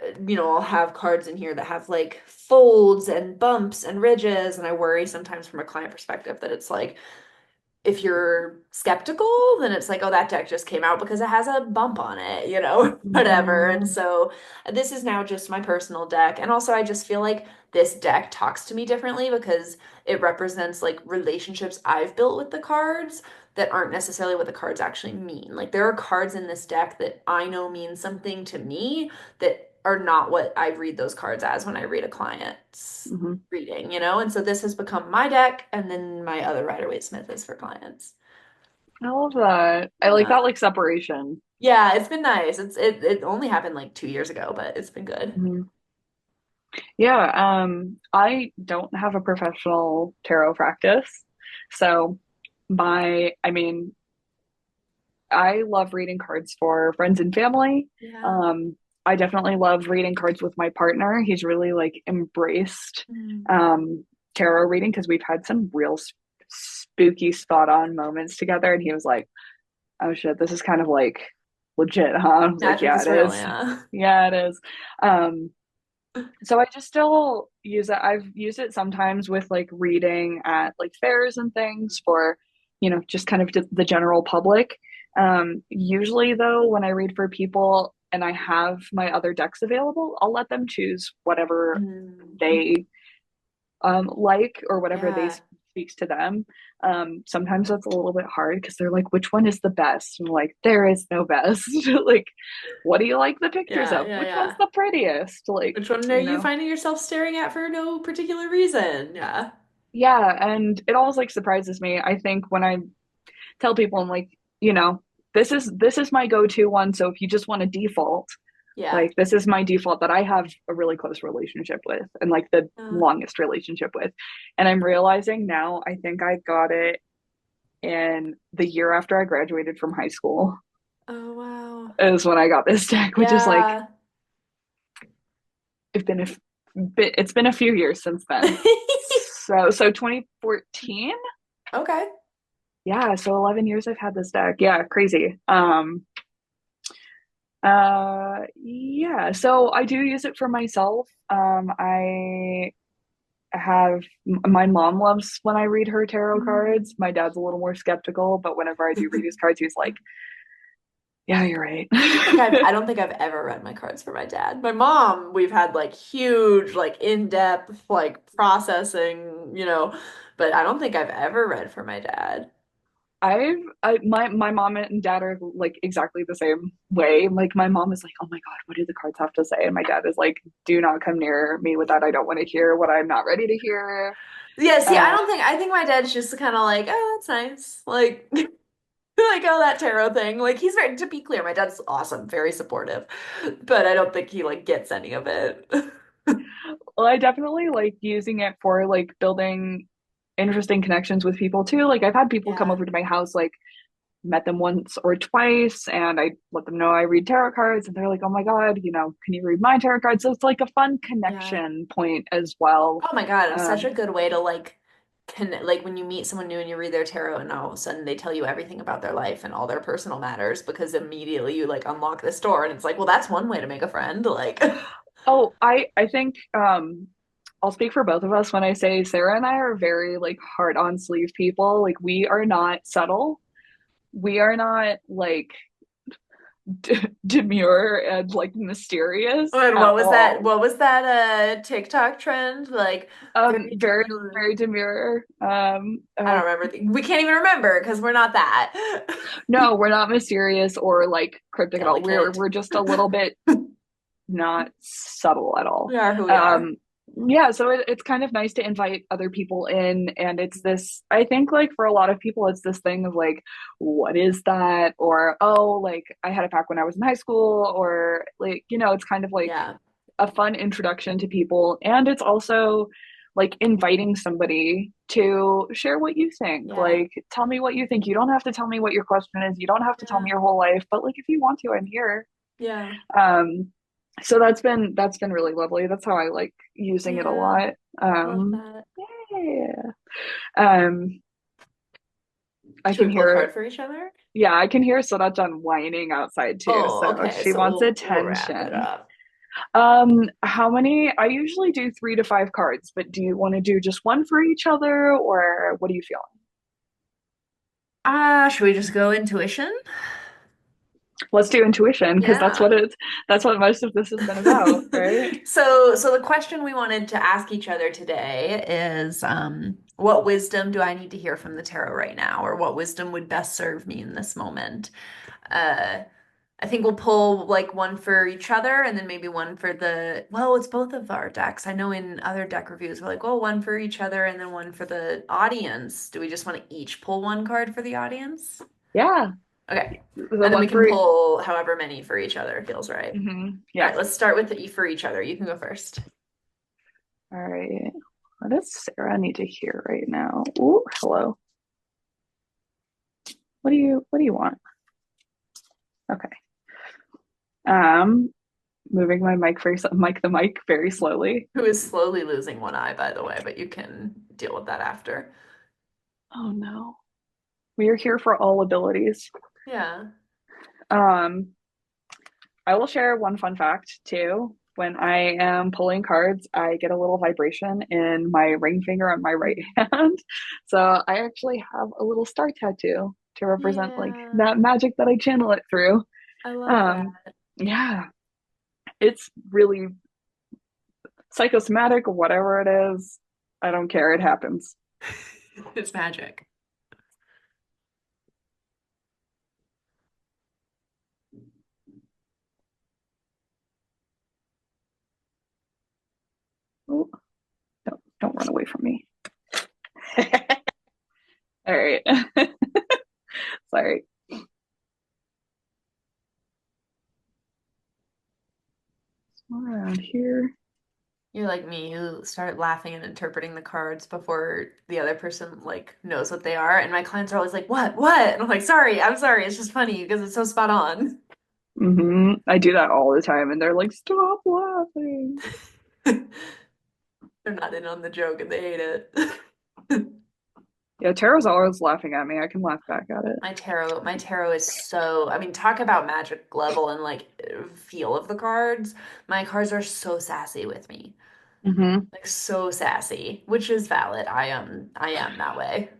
I'll have cards in here that have like folds and bumps and ridges, and I worry sometimes from a client perspective that it's like if you're skeptical, then it's like, oh, that deck just came out because it has a bump on it, whatever. And Mhm. so this is now just my personal deck. And also, I just feel like this deck talks to me differently because it represents like relationships I've built with the cards that aren't necessarily what the cards actually mean. Like, there are cards in this deck that I know mean something to me that are not what I read those cards as when I read a client's Mhm. reading. And so this has become my deck, and then my other Rider-Waite-Smith is for clients. I love that. I like Yeah. that like separation. Yeah, it's been nice. It only happened like 2 years ago, but it's been good. Mhm. Yeah, I don't have a professional tarot practice. So I mean, I love reading cards for friends and family. Yeah. Um, I definitely love reading cards with my partner. He's really like embraced Mm. um tarot reading because we've had some real spooky spot on moments together, and he was like, "Oh shit, this is kind of like legit, huh?" I was like, Magic "Yeah, is it real, is. yeah. Yeah, it is." Um, so I just still use it. I've used it sometimes with like reading at like fairs and things for, just kind of the general public. Usually though, when I read for people and I have my other decks available, I'll let them choose whatever Mm. they like or whatever they Yeah. speaks to them. Sometimes that's a little bit hard because they're like, which one is the best? And I'm like, there is no best. Like, what do you like the pictures Yeah, of? yeah, Which one's yeah. the prettiest? Like, Which one are you you know. finding yourself staring at for no particular reason? Yeah. Yeah, and it always like surprises me. I think when I tell people I'm like, this is my go-to one. So if you just want a default, Yeah. like this is my default that I have a really close relationship with and like the Uh, longest relationship with. And I'm realizing now I think I got it in the year after I graduated from high school oh, wow. is when I got this deck, which is like Yeah. it's been a few years since then. So 2014. Okay. Yeah, so 11 years I've had this deck. Yeah, crazy. Yeah, so I do use it for myself. I have my mom loves when I read her tarot cards. Mm. My dad's a little more skeptical, but whenever I do read his cards, he's like, "Yeah, you're right." I don't think I've ever read my cards for my dad. My mom, we've had like huge, like in-depth, like processing, but I don't think I've ever read for my dad. My mom and dad are like exactly the same way. Like my mom is like, "Oh my God, what do the cards have to say?" And my dad is like, "Do not come near me with that. I don't want to hear what I'm not ready to hear." Yeah, see, Uh, I think my dad's just kind of like, oh, that's nice. Like, like, oh, that tarot thing. Like, he's very, to be clear, my dad's awesome, very supportive, but I don't think he like gets any of it. well, I definitely like using it for like building interesting connections with people too. Like I've had people come Yeah, over to my house, like met them once or twice, and I let them know I read tarot cards, and they're like, "Oh my God, can you read my tarot cards?" So it's like a fun yeah. connection point as well. Oh my God, it's such Um, a good way to like connect, like when you meet someone new and you read their tarot and all of a sudden they tell you everything about their life and all their personal matters because immediately you like unlock this door and it's like, well, that's one way to make a friend. Like, oh, I think I'll speak for both of us when I say Sarah and I are very like hard on sleeve people. Like we are not subtle. We are not like demure and like mysterious and at what was that? all. What was that TikTok trend? Like very Very, demure. very demure. I don't remember. We can't even remember because we're not that No, we're not mysterious or like cryptic at all. We're delicate. we're just a little bit not subtle at all. We are who we are. Um, yeah, so it's kind of nice to invite other people in, and it's this. I think like for a lot of people, it's this thing of like, what is that? Or oh, like I had a pack when I was in high school, or like it's kind of like Yeah. a fun introduction to people. And it's also like inviting somebody to share what you think. Yeah. Like, tell me what you think. You don't have to tell me what your question is. You don't have to tell Yeah. me your whole life, but like if you want to, I'm here. Yeah. Um, so that's been really lovely. That's how I like using it a Yeah. lot. Love Um, that. yeah. Um, I Should can we pull a hear, card for each other? yeah, I can hear Soda-chan whining outside too. Oh, So okay. she So wants we'll wrap it attention. up. How many? I usually do 3 to 5 cards, but do you want to do just one for each other, or what do you feel? Should we just go intuition? Let's do intuition because Yeah. that's what most of this has been about, right? So the question we wanted to ask each other today is, what wisdom do I need to hear from the tarot right now, or what wisdom would best serve me in this moment? Uh, I think we'll pull like one for each other and then maybe one for well, it's both of our decks. I know in other deck reviews we're like, well, one for each other and then one for the audience. Do we just want to each pull one card for the audience? Yeah, Okay. the And then we one can for pull however many for each other feels right. All yeah. right, let's start with for each other. You can go first. All right. What does Sarah need to hear right now? Ooh, hello. What do you want? Okay. Um, moving my mic the mic very slowly. Who is slowly losing one eye, by the way, but you can deal with that after. Oh no. We are here for all abilities. Yeah. Um, I will share one fun fact too. When I am pulling cards, I get a little vibration in my ring finger on my right hand. So I actually have a little star tattoo to represent like Yeah. that magic that I channel it through. I love that. Um, yeah, it's really psychosomatic, whatever it is. I don't care. It happens. It's magic. Oh, don't run away from me. All right. Sorry. Around here. You're like me, you start laughing and interpreting the cards before the other person like knows what they are. And my clients are always like, "What? What?" And I'm like, "Sorry, I'm sorry. It's just funny because it's so spot on." I do that all the time, and they're like, "Stop laughing." They're not in on the joke and they hate it. Yeah, Tara's always laughing at me. I can laugh back at it. My tarot is so, I mean, talk about magic level and like feel of the cards. My cards are so sassy with me. hmm Like so sassy, which is valid. I am that way.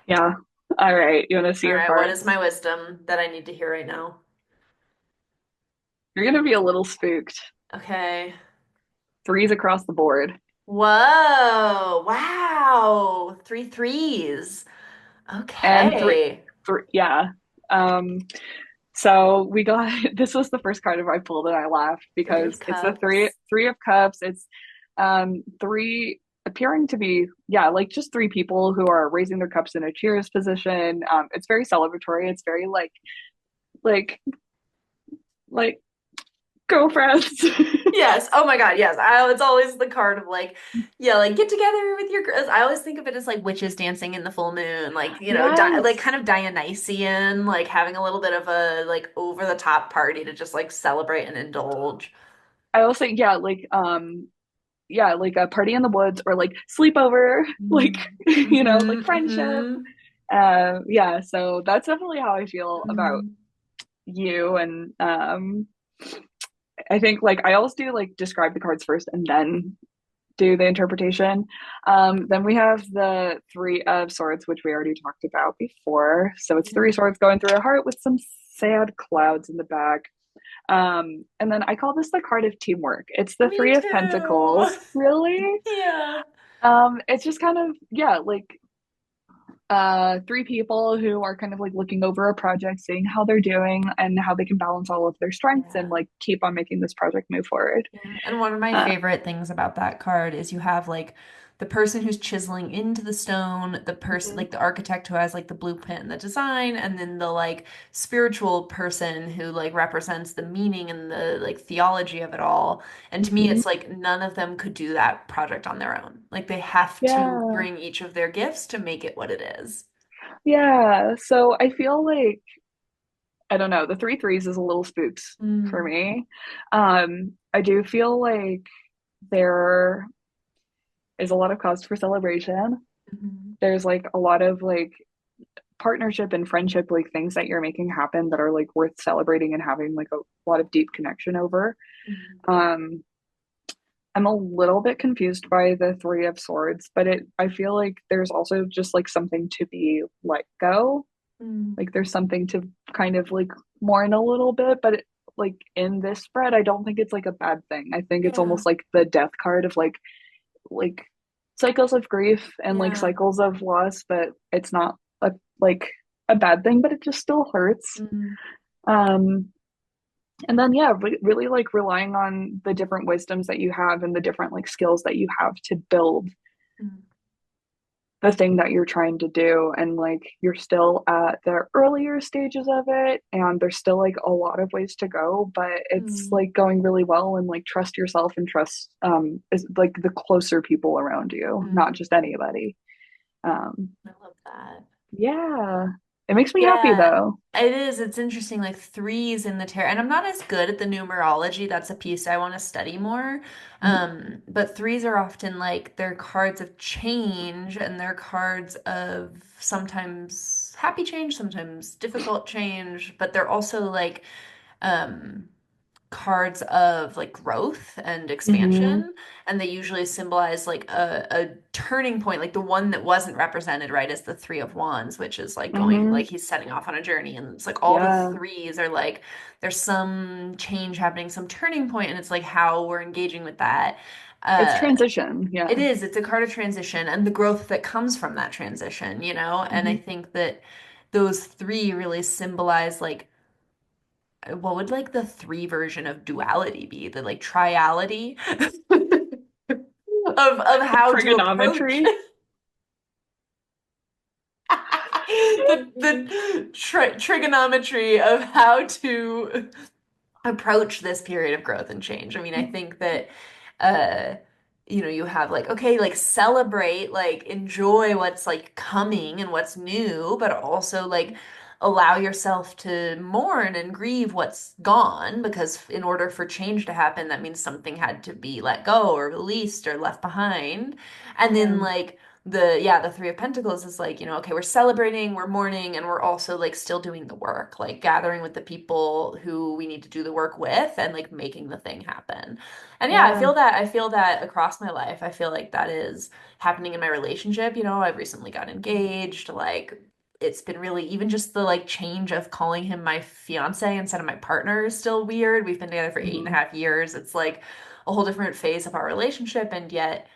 Yeah. All right. You want to see All your right, what is cards? my wisdom that I need to hear right now? You're gonna be a little spooked. Okay. Threes across the board, Whoa. Wow. Three threes. and Okay. three. Yeah. Um. So we got this was the first card I pulled, and I laughed Three of because it's the cups. three of cups. It's three appearing to be like just three people who are raising their cups in a cheers position. It's very celebratory. It's very like like girlfriends. Yes. Oh my God. Yes. It's always the card of like, yeah, like get together with your girls. I always think of it as like witches dancing in the full moon, like, di like Yes. kind of Dionysian, like having a little bit of a like over the top party to just like celebrate and indulge. I will say, like a party in the woods or like sleepover, like Mm. like Mm-hmm. friendship. Mm-hmm. Yeah, so that's definitely how I feel about Mm. you. And I think like I always do like describe the cards first and then do the interpretation. Then we have the three of swords, which we already talked about before. So it's three Yeah. swords going through a heart with some sad clouds in the back. And then I call this the card of teamwork. It's the Me three of too. pentacles. Really? Yeah. It's just kind of, like three people who are kind of like looking over a project, seeing how they're doing and how they can balance all of their strengths and Yeah. like keep on making this project move forward. Yeah. And one of my Uh, favorite things about that card is you have like the person who's chiseling into the stone, the person mhm, like the architect who has like the blueprint and the design, and then the like spiritual person who like represents the meaning and the like theology of it all. And to me, mhm. it's like none of them could do that project on their own. Like they have to Yeah. bring each of their gifts to make it what it is. Yeah. So I feel like I don't know, the three threes is a little spooks for Mm. me. I do feel like there is a lot of cause for celebration. Mhm. There's like a lot of like partnership and friendship, like things that you're making happen that are like worth celebrating and having like a lot of deep connection over. Mhm. Um, I'm a little bit confused by the Three of Swords, but I feel like there's also just like something to be let go. Mm. Like there's something to kind of like mourn a little bit, but like in this spread, I don't think it's like a bad thing. I think it's Yeah. almost like the death card of like cycles of grief and like Yeah. cycles of loss, but it's not like a bad thing, but it just still hurts. Mm. Um, and then yeah, really like relying on the different wisdoms that you have and the different like skills that you have to build Mm. the thing that you're trying to do, and like you're still at the earlier stages of it and there's still like a lot of ways to go, but it's Mm. like going really well, and like trust yourself and trust is like the closer people around you, not Mm. just anybody. um I love that. yeah, it makes me happy Yeah, though. it is. It's interesting, like threes in the tarot. And I'm not as good at the numerology. That's a piece I want to study more. Mhm. But threes are often like they're cards of change and they're cards of sometimes happy change, sometimes difficult change, but they're also like um cards of like growth and Mhm. expansion, and they usually symbolize like a turning point, like the one that wasn't represented right is the Three of Wands, which is like going like Mhm. he's setting off on a journey, and it's like all the Yeah, threes are like there's some change happening, some turning point, and it's like how we're engaging with that. it's uh transition, yeah. it is, it's a card of transition and the growth that comes from that transition, and I Mhm. think that those three really symbolize like what would like the three version of duality be? The like triality of how to approach Trigonometry. the trigonometry of how to approach this period of growth and change. I mean, I think that uh you have like okay, like celebrate, like enjoy what's like coming and what's new, but also like allow yourself to mourn and grieve what's gone because in order for change to happen, that means something had to be let go or released or left behind. And then Yeah. like the Three of Pentacles is like, okay, we're celebrating, we're mourning, and we're also like still doing the work, like gathering with the people who we need to do the work with and like making the thing happen. And yeah, Yeah. I feel that across my life. I feel like that is happening in my relationship. I've recently got engaged, like it's been really even just the like change of calling him my fiance instead of my partner is still weird. We've been together for eight and a Mhm. half years. It's like a whole different phase of our relationship, and yet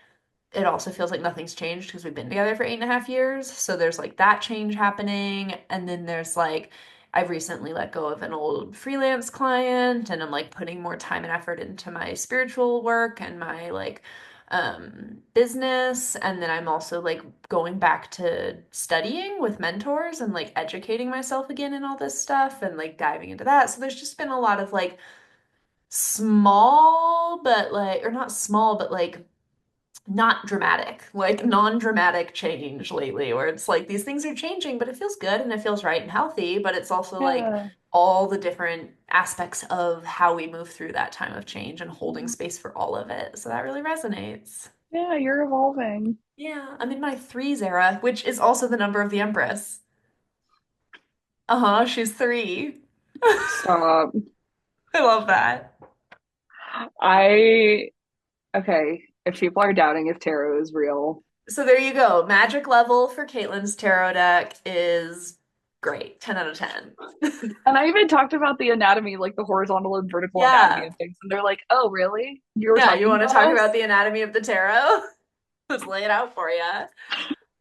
it also feels like nothing's changed because we've been together for 8.5 years. So there's like that change happening. And then there's like, I've recently let go of an old freelance client and I'm like putting more time and effort into my spiritual work and my like business. And then I'm also like going back to studying with mentors and like educating myself again and all this stuff and like diving into that. So there's just been a lot of like small, but like, or not small, but like not dramatic, like non-dramatic change lately, where it's like these things are changing, but it feels good and it feels right and healthy, but it's also like Yeah. all the different aspects of how we move through that time of change and holding space for all of it. So that really resonates. Yeah, you're evolving. Yeah, I'm in my threes era, which is also the number of the Empress. Uh-huh, she's three. Stop. I love that. I okay, if people are doubting if tarot is real. So there you go. Magic level for Kaitlyn's tarot deck is great. 10 out of 10. And I even talked about the anatomy, like the horizontal and vertical anatomy Yeah. and things. And they're like, oh, really? You were Yeah, you talking want to about talk us? about the anatomy of the tarot? Let's lay it out for you.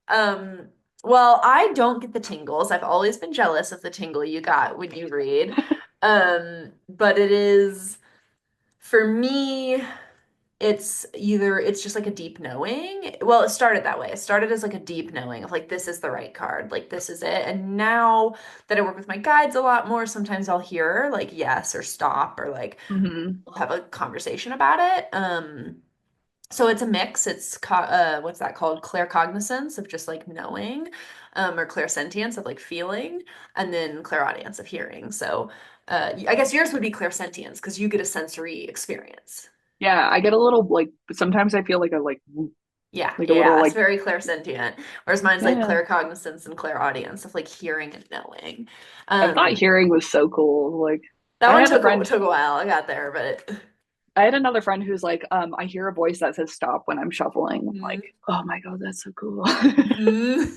Um, well, I don't get the tingles. I've always been jealous of the tingle you got when you read. But it is for me, it's just like a deep knowing. Well, it started that way. It started as like a deep knowing of like this is the right card, like this is it. And now that I work with my guides a lot more, sometimes I'll hear like yes or stop or like Hmm. we'll have a conversation about it. So it's a mix. It's what's that called? Claircognizance of just like knowing, or clairsentience of like feeling, and then clairaudience of hearing. So I guess yours would be clairsentience because you get a sensory experience. Yeah, I get a little like sometimes I feel like a like whoop. Yeah, like a yeah, little yeah. It's like very clairsentient. Whereas mine's like yeah. claircognizance and clairaudience of like hearing and knowing. I thought Um, hearing was so cool. Like that I one had a took friend, took a while. I got there, but I had another friend who's like, I hear a voice that says stop when I'm shuffling. I'm like, Mhm. oh my God, that's so cool. Mhm.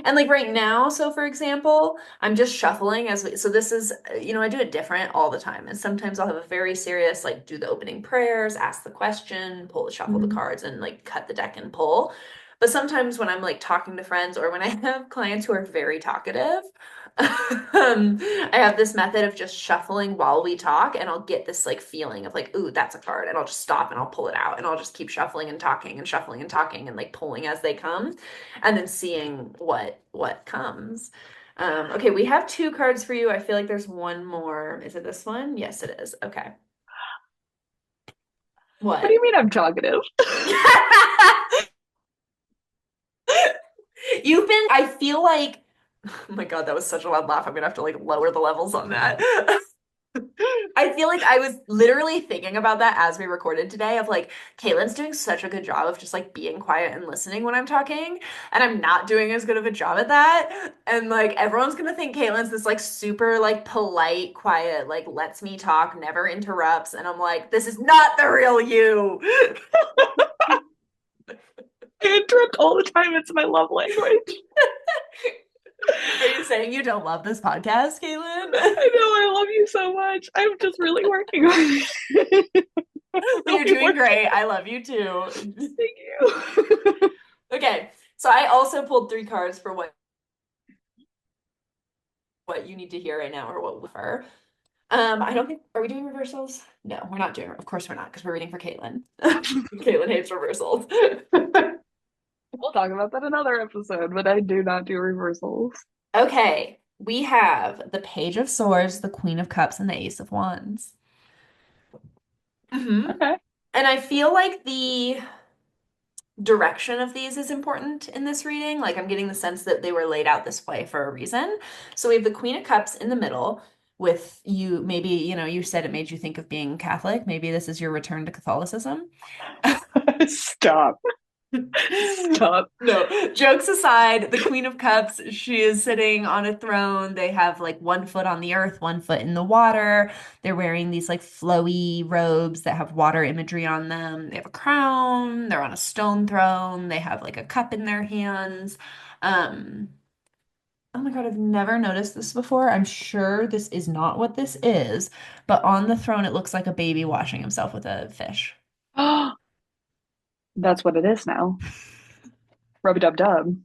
And like right now, so for example, I'm just shuffling so this is, I do it different all the time. And sometimes I'll have a very serious, like do the opening prayers, ask the question, shuffle the Mhm. cards and like cut the deck and pull. But sometimes when I'm like talking to friends or when I have clients who are very talkative, I have this method of just shuffling while we talk and I'll get this like feeling of like, ooh, that's a card. And I'll just stop and I'll pull it out and I'll just keep shuffling and talking and shuffling and talking and like pulling as they come and then seeing what comes. Okay, we have two cards for you. I feel like there's one more. Is it this one? Yes, it is. Okay. What do What? you mean I'm talkative? I feel like, oh my God, that was such a loud laugh. I'm gonna have to like lower the levels on that. I feel like I was literally thinking about that as we recorded today of like Kaitlyn's doing such a good job of just like being quiet and listening when I'm talking, and I'm not doing as good of a job at that. And like everyone's gonna think Kaitlyn's this like super like polite, quiet, like lets me talk, never interrupts, and I'm like, this is not the real you. I interrupt all the time. It's my love language. Are you saying you don't love this podcast, Kaitlyn? I know I love you so much. I'm just really working on it. You're Really doing working. great. I love you too. Thank you. Okay, so I also pulled three cards for what you need to hear right now or what we prefer. I don't think, are we doing reversals? No, we're not doing, of course we're not, because we're reading for Kaitlyn. Kaitlyn hates reversals. We'll talk about that another episode, but I do not do reversals. Okay, we have the Page of Swords, the Queen of Cups, and the Ace of Wands. hmm Okay. And I feel like the direction of these is important in this reading. Like I'm getting the sense that they were laid out this way for a reason. So we have the Queen of Cups in the middle with you, maybe, you said it made you think of being Catholic. Maybe this is your return to Catholicism. Stop. Stop. No, jokes aside, the Queen of Cups, she is sitting on a throne. They have like one foot on the earth, one foot in the water. They're wearing these like flowy robes that have water imagery on them. They have a crown. They're on a stone throne. They have like a cup in their hands. Um, oh my God, I've never noticed this before. I'm sure this is not what this is, but on the throne, it looks like a baby washing himself with a fish. That's what it is now. Rub a dub dub.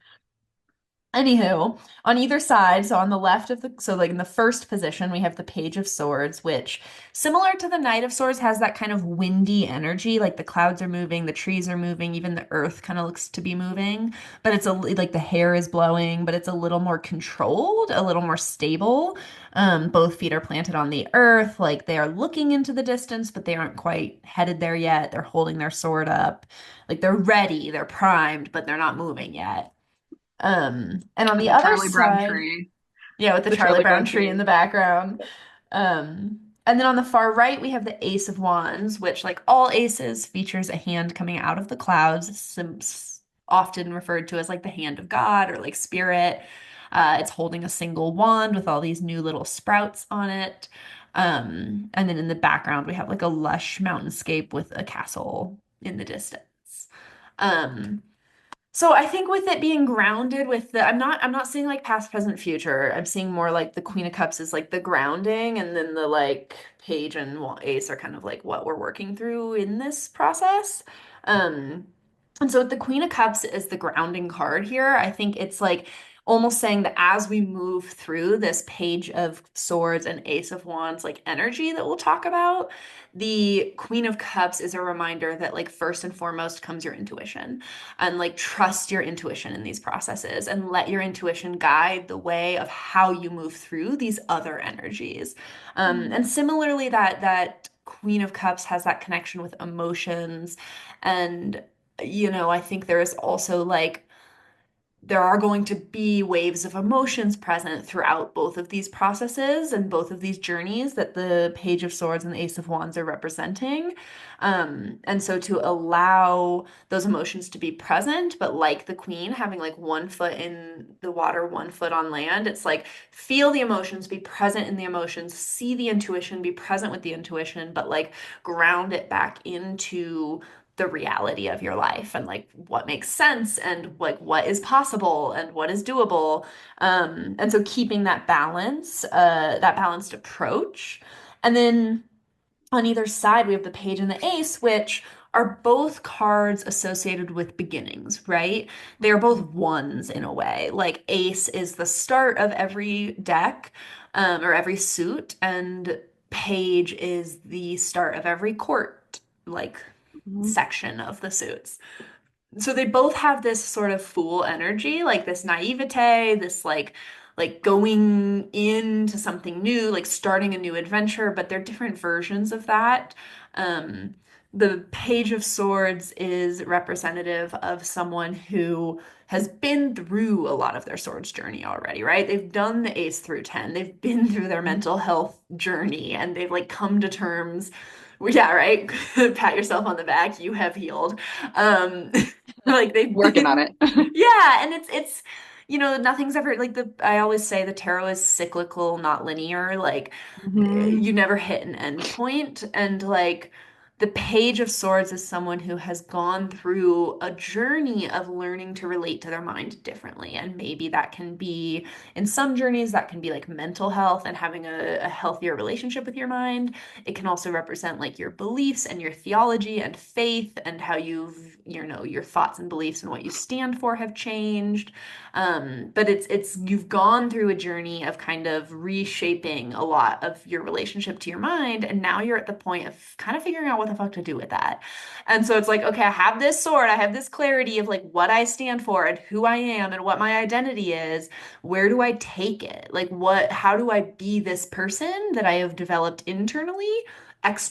Anywho, on either side, so on the left of so like in the first position, we have the Page of Swords, which similar to the Knight of Swords has that kind of windy energy, like the clouds are moving, the trees are moving, even the earth kind of looks to be moving, but it's like the hair is blowing, but it's a little more controlled, a little more stable. Both feet are planted on the earth, like they are looking into the distance, but they aren't quite headed there yet. They're holding their sword up, like they're ready, they're primed, but they're not moving yet. And on With the the other Charlie Brown side, tree. yeah, with the The Charlie Charlie Brown Brown tree in tree. the background. And then on the far right, we have the Ace of Wands, which, like all aces, features a hand coming out of the clouds, often referred to as like the hand of God or like spirit. It's holding a single wand with all these new little sprouts on it. And then in the background, we have like a lush mountainscape with a castle in the distance. Um, so I think with it being grounded with I'm not seeing like past, present, future. I'm seeing more like the Queen of Cups is like the grounding and then the like Page and Ace are kind of like what we're working through in this process. Um and so with the Queen of Cups is the grounding card here. I think it's like almost saying that as we move through this Page of Swords and Ace of Wands like energy that we'll talk about, the Queen of Cups is a reminder that like first and foremost comes your intuition and like trust your intuition in these processes and let your intuition guide the way of how you move through these other energies. And similarly, that Queen of Cups has that connection with emotions. And, I think there is also like there are going to be waves of emotions present throughout both of these processes and both of these journeys that the Page of Swords and the Ace of Wands are representing. And so to allow those emotions to be present, but like the Queen, having like one foot in the water, one foot on land, it's like feel the emotions, be present in the emotions, see the intuition, be present with the intuition, but like ground it back into the reality of your life and like what makes sense and like what is possible and what is doable. And so keeping that balance, that balanced approach. And then on either side, we have the page and the ace, which are both cards associated with beginnings, right? They are both ones in a way. Like ace is the start of every deck, or every suit, and page is the start of every court, like Mhm. section of the suits. So they both have this sort of fool energy, like this naivete, this like going into something new, like starting a new adventure, but they're different versions of that. Um, the Page of Swords is representative of someone who has been through a lot of their swords journey already, right? They've done the Ace through 10. They've been through their mental health journey and they've like come to terms. Well, yeah, right. Pat yourself on the back. You have healed. Um, like they've Working on been, it. yeah, and it's nothing's ever like the I always say the tarot is cyclical, not linear. Like Hmm. you never hit an end point, and like the Page of Swords is someone who has gone through a journey of learning to relate to their mind differently. And maybe that can be, in some journeys, that can be like mental health and having a healthier relationship with your mind. It can also represent like your beliefs and your theology and faith and how your thoughts and beliefs and what you stand for have changed. But it's you've gone through a journey of kind of reshaping a lot of your relationship to your mind, and now you're at the point of kind of figuring out what the fuck to do with that. And so it's like, okay, I have this sword, I have this clarity of like what I stand for and who I am and what my identity is. Where do I take it? Like how do I be this person that I have developed internally,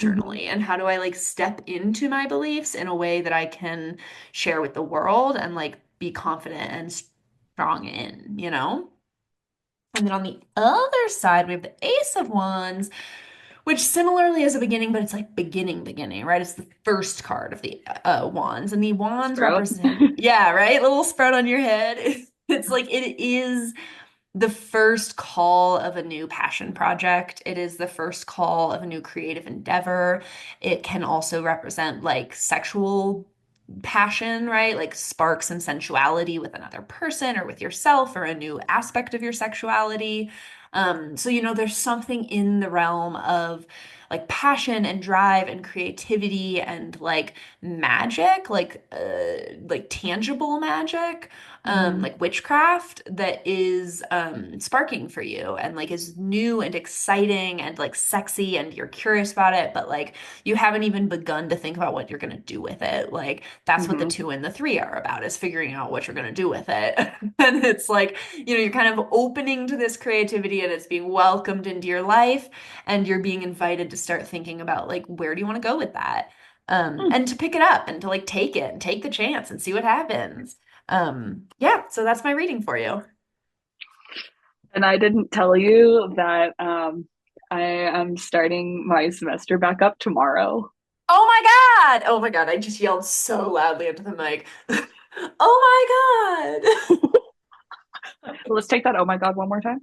Hmm. externally? And how do I like step into my beliefs in a way that I can share with the world and like be confident and strong in, you know? And then on the other side, we have the Ace of Wands, which similarly is a beginning, but it's like beginning, right? It's the first card of the wands. And the wands Sprout. represent, yeah, right? Little sprout on your head. It's like it is the first call of a new passion project. It is the first call of a new creative endeavor. It can also represent like sexual passion, right? Like sparks and sensuality with another person or with yourself or a new aspect of your sexuality. So there's something in the realm of like passion and drive and creativity and like magic, like tangible magic, Hmm. like witchcraft that is sparking for you and like is new and exciting and like sexy and you're curious about it, but like you haven't even begun to think about what you're gonna do with it. Like that's what the Hmm. two and the three are about, is figuring out what you're gonna do with it. And it's like, you're kind of opening to this creativity and it's being welcomed into your life and you're being invited to start thinking about like where do you want to go with that? And to pick it up and to like take it and take the chance and see what happens. Yeah, so that's my reading for you. And I didn't tell you that I am starting my semester back up tomorrow. Oh my God! Oh my God, I just yelled so loudly into the mic. Oh my Let's take that. Oh my God, one more time.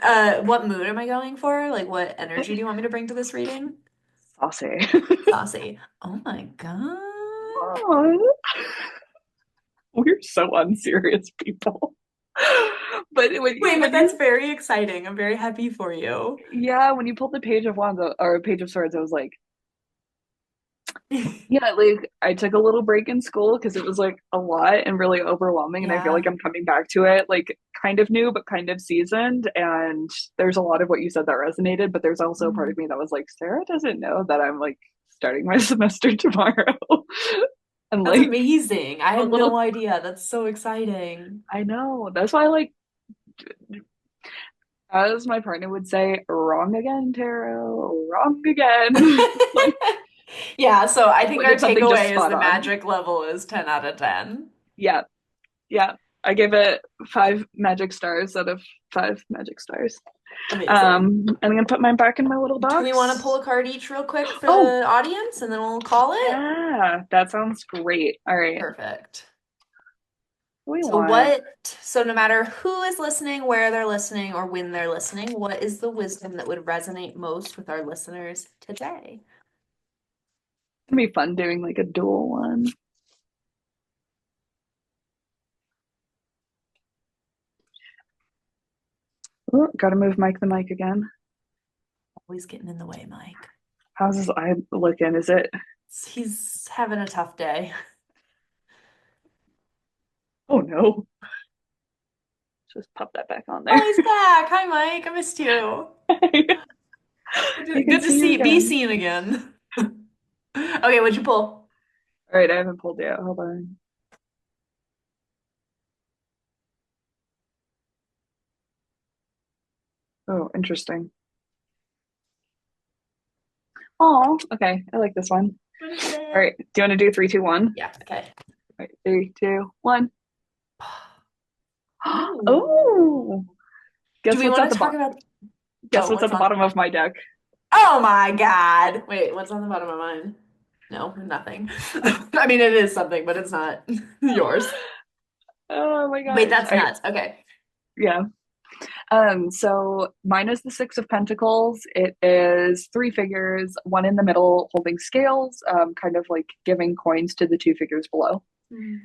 God! What mood am I going for? Like, what energy do you want me to bring to this reading? Saucy. Saucy. Oh my God. Aw, we're so unserious people. But Wait, but when that's you, very exciting. I'm very happy for you. yeah, when you pulled the Page of Wands or Page of Swords, I was like, yeah, like I took a little break in school because it was like a lot and really overwhelming, and I feel like Yeah. I'm coming back to it like kind of new but kind of seasoned. And there's a lot of what you said that resonated, but there's also a part of Mhm. me that was like, Sarah doesn't know that I'm like starting my semester tomorrow. And That's like amazing. I a had little, no idea. That's so exciting. I know. That's why like as my partner would say, wrong again, tarot, wrong again. Like Yeah, so I think when our it's something just takeaway is spot the on. magic level is 10 out of 10. Yeah, yeah. I gave it 5 magic stars out of 5 magic stars. Amazing. I'm gonna put mine back in my little Do we want to pull box. a card each real quick for Oh, the audience and then we'll call it? yeah, that sounds great. All right, Perfect. what do we So want? so no matter who is listening, where they're listening, or when they're listening, what is the wisdom that would resonate most with our listeners today? It'd be fun doing like a dual one. Oh, gotta move Mike the mic again. Always getting in the way, Mike. How's his eye looking? Is it? He's having a tough day. Oh no. Just pop that back on Oh, there. he's back. Hi, Mike. I missed you. I can Good to see you be again. seen again. Okay, what'd you pull? All right, I haven't pulled yet. Hold on. Oh, interesting. Oh, okay. I like this one. What is All it? right. Do you want to do three, two, one? Yeah, okay. All right, 3, 2, 1. Ooh. Oh, Do guess we what's at want the to talk bottom? about? Guess Oh, what's at what's the on? bottom of my deck? Oh my God. Wait, what's on the bottom of mine? No, nothing. I mean, it is something, but it's not yours. Oh my Wait, gosh. that's nuts. Okay. Yeah. So mine is the Six of Pentacles. It is 3 figures, one in the middle holding scales, kind of like giving coins to the 2 figures below. Hmm.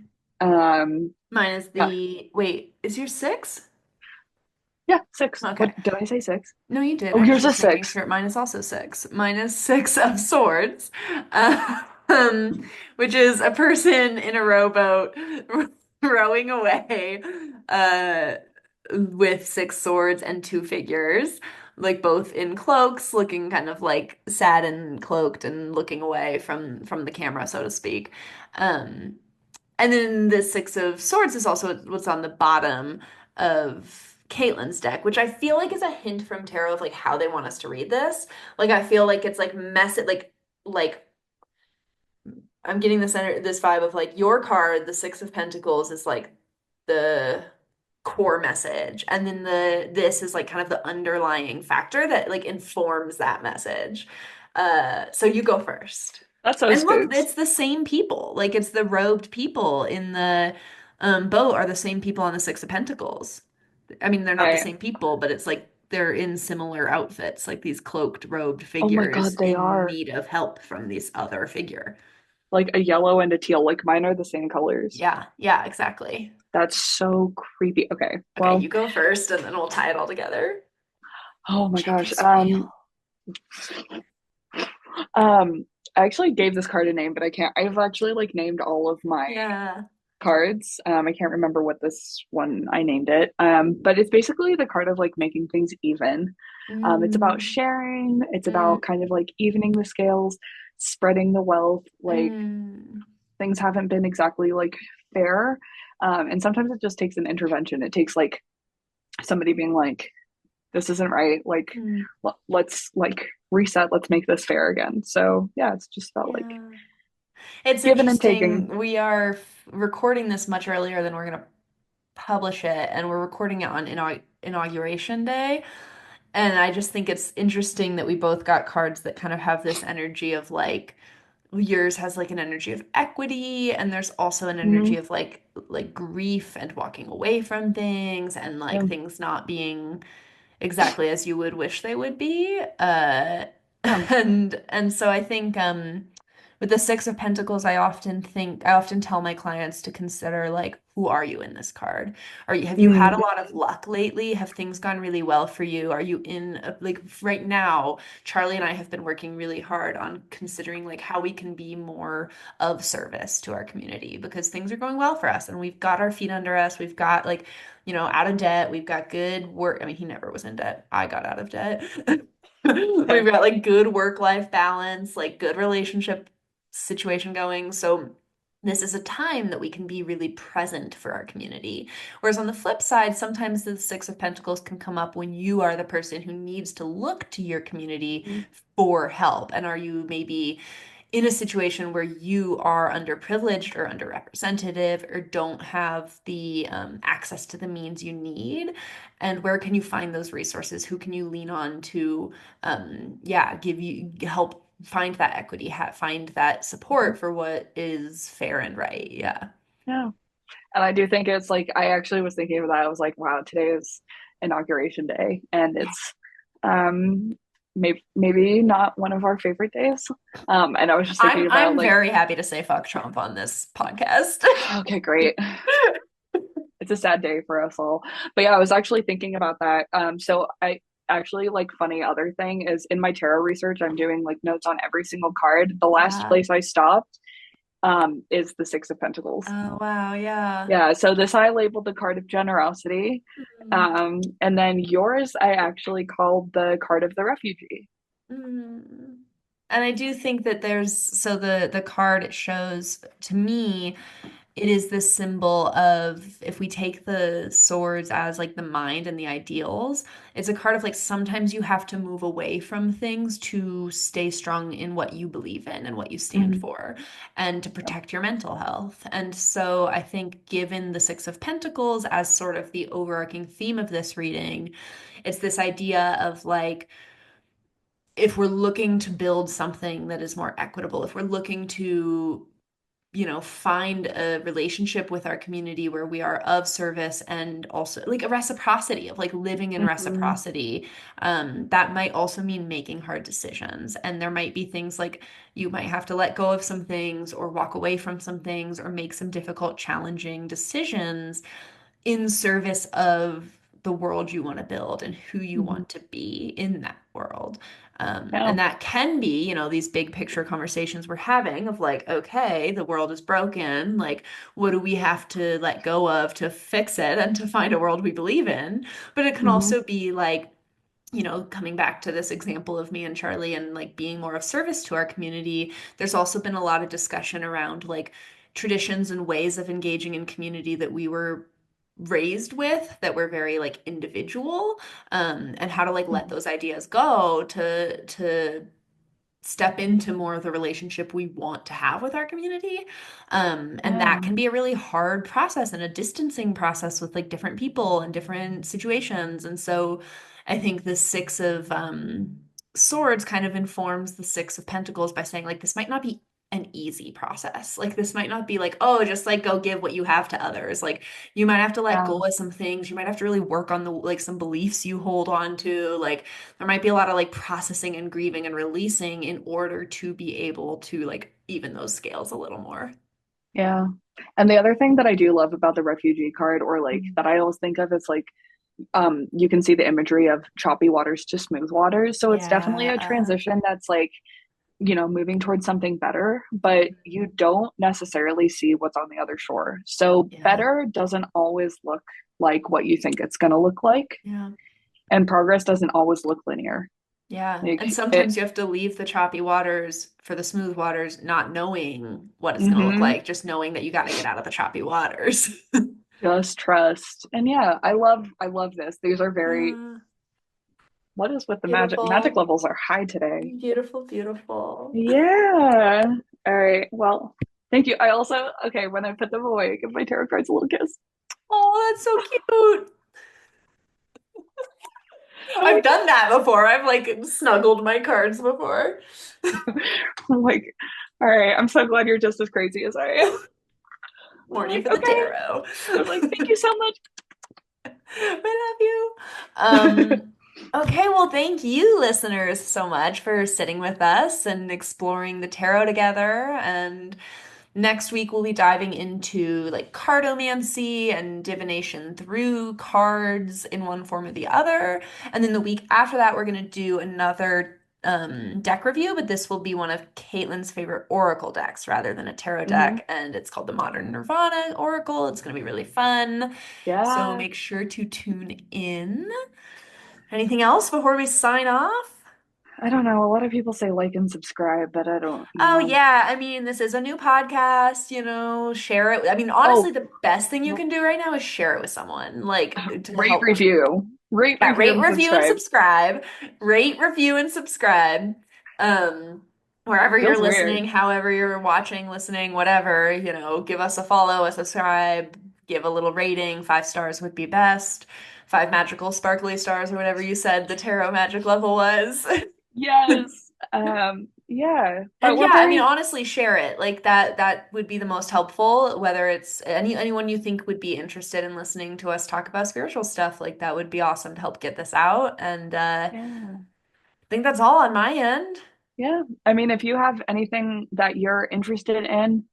Um, Mine is yeah, wait, is yours six? yeah, six. Okay. What did I say? Six? No, you did. Oh, I was yours is just making six. sure. Mine is also six. Mine is six of swords, um, which is a person in a rowboat rowing away, with 6 swords and 2 figures, like both in cloaks, looking kind of like sad and cloaked and looking away from the camera, so to speak. Um, and then the Six of Swords is also what's on the bottom of Kaitlyn's deck, which I feel like is a hint from tarot of like how they want us to read this. Like I feel like it's like like I'm getting this vibe of like your card, the Six of Pentacles, is like the core message, and then this is like kind of the underlying factor that like informs that message. So you go first. That's so And look, spooks. it's the same people. Like it's the robed people in the boat are the same people on the Six of Pentacles. I mean, they're All not the right. same people, but it's like they're in similar outfits, like these cloaked, robed Oh my figures God, they in are need of help from this other figure. like a yellow and a teal. Like mine are the same colors. Yeah, yeah, exactly. That's so creepy. Okay, Okay, well, you go first and then we'll tie it all together. oh my gosh. Jinkies wheel. Um, I actually gave this card a name, but I can't. I've actually like named all of my Yeah. cards. I can't remember what this one I named it. But it's basically the card of like making things even. It's about Mm, sharing. It's mm, about kind of like evening the scales, spreading the wealth. Like mm. things haven't been exactly like fair. And sometimes it just takes an intervention. It takes like somebody being like, this isn't right. Like, Mm. let's like reset. Let's make this fair again. So yeah, it's just about like Yeah. It's giving and taking. interesting. We are recording this much earlier than we're going to publish it, and we're recording it on Inauguration Day. And I just think it's interesting that we both got cards that kind of have this energy of like yours has like an energy of equity, and there's also an energy Mhm. of like grief and walking away from things and like Yeah. things not being exactly as you would wish they would be. Yeah. And so I think with the Six of Pentacles, I often tell my clients to consider like, who are you in this card? Have you had a Mm, lot of luck lately? Have things gone really well for you? Are you in like right now, Charlie and I have been working really hard on considering like how we can be more of service to our community because things are going well for us and we've got our feet under us. We've got like, out of debt. We've got good work. I mean, he never was in debt. I got out of debt. We've got like good work-life balance, like good relationship situation going. So this is a time that we can be really present for our community. Whereas on the flip side, sometimes the Six of Pentacles can come up when you are the person who needs to look to your community mm, for help. And are you maybe in a situation where you are underprivileged or underrepresented or don't have the access to the means you need? And where can you find those resources? Who can you lean on to, yeah, give you help find that equity, find that Mhm. support for what is fair and right? Yeah. Yeah. And I do think it's like, I actually was thinking of that. I was like, wow, today is inauguration day. And Yeah. it's maybe not one of our favorite days. And I was just thinking about I'm like, very happy to say fuck Trump on this podcast. okay, great. It's a sad day for us all. But yeah, I was actually thinking about that. So I actually like funny other thing is in my tarot research, I'm doing like notes on every single card. The last Yeah. place I stopped is the Six of Pentacles. Oh, wow. Yeah. Yeah, so this I labeled the card of generosity. Mm. And then yours I actually called the card of the refugee. Mm. And I do think that there's so the card it shows to me, it is this symbol of if we take the swords as like the mind and the ideals, it's a card of like sometimes you have to move away from things to stay strong in what you believe in and what you stand Mhm. for and to Yep. protect your mental health. And so I think given the Six of Pentacles as sort of the overarching theme of this reading, it's this idea of like if we're looking to build something that is more equitable, if we're looking to, find a relationship with our community where we are of service and also like a reciprocity of like living in Mhm. reciprocity, that might also mean making hard decisions. And there might be things like you might have to let go of some things or walk away from some things or make some difficult, challenging decisions in service of the world you want to build and who you Mhm. want to be in that world. Yeah. And that can be, these big picture conversations we're having of like, okay, the world is broken. Like, what do we have to let go of to fix it and to find a world we believe in? But it can Mhm. also be like, coming back to this example of me and Charlie and like being more of service to our community, there's also been a lot of discussion around like traditions and ways of engaging in community that we were raised with that were very like individual, and how to like let Mhm. those ideas go to step into more of the relationship we want to have with our community. And that Yeah. can be a really hard process and a distancing process with like different people and different situations. And so I think the Six of Swords kind of informs the Six of Pentacles by saying, like, this might not be an easy process. Like, this might not be like, oh, just like go give what you have to others. Like, you might have to let Yeah. go of some things. You might have to really work on the like some beliefs you hold on to. Like, there might be a lot of like processing and grieving and releasing in order to be able to like even those scales a little more. Yeah. And the other thing that I do love about the refugee card, or like Mm. that I always think of, is like you can see the imagery of choppy waters to smooth waters. So it's definitely a Yeah. transition that's like, moving towards something better, but you don't necessarily see what's on the other shore. So Yeah. better doesn't always look like what you think it's going to look like, Yeah. and progress doesn't always look linear. Yeah. And Like it, sometimes you have to leave the choppy waters for the smooth waters, not knowing what it's going to look mhm, like, just knowing that you got to get out of the choppy waters. just trust. And yeah, I love this. These are very, Yeah. what is with the magic? Magic Beautiful. levels are high today. Beautiful, beautiful. Yeah. All right. Well, thank you. I also, okay, when I put them away, I give my tarot cards a little kiss. Oh, that's so cute. I'm I've like, done that before. I've like snuggled my cards before. I'm like, all right, I'm so glad you're just as crazy as I am. I'm Horny like, for the okay. tarot. I'm like, thank you so much. I love you. Okay, well, thank you, listeners, so much for sitting with us and exploring the tarot together. And next week we'll be diving into like cardomancy and divination through cards in one form or the other. And then the week after that, we're gonna do another deck review, but this will be one of Kaitlyn's favorite oracle decks rather than a tarot Hmm. deck, and it's called the Modern Nirvana Oracle. It's gonna be really fun. So Yeah. make sure to tune in. Anything else before we sign off? I don't know. A lot of people say like and subscribe, but I don't, Oh yeah, I mean, this is a new podcast, share it. I mean, honestly, Oh, the best thing you well, can do right now is share it with someone, like to rate, help. review, rate, Yeah, review, rate, and review, and subscribe. subscribe. Rate, review, and subscribe. Um, Wherever you're Feels weird. listening, however you're watching, listening, whatever, give us a follow, a subscribe, give a little rating. 5 stars would be best. 5 magical sparkly stars or whatever you said the tarot magic level was. Yes. Yeah, but And we're yeah, I mean, very, honestly, share it. Like that would be the most helpful, whether it's anyone you think would be interested in listening to us talk about spiritual stuff, like that would be awesome to help get this out. And yeah. I think that's all on my end. Yeah. I mean, if you have anything that you're interested in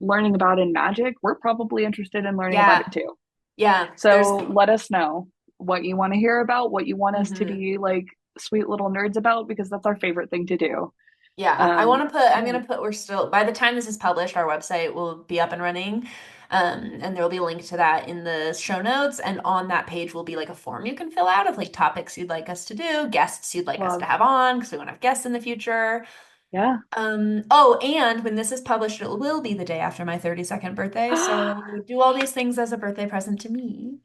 learning about in magic, we're probably interested in learning about it Yeah. too. Yeah. There's So let us know what you want to hear about, what you want us to mhm. be like sweet little nerds about, because that's our favorite thing to do. Yeah, I want to put, I'm Yeah. going to put, we're still, by the time this is published, our website will be up and running. And there will be a link to that in the show notes. And on that page will be like a form you can fill out of like topics you'd like us to do, guests you'd like us to Love. have on, because we want to have guests in the future. Yeah. Oh, and when this is published, it will be the day after my 32nd birthday. So do all these things as a birthday present to me.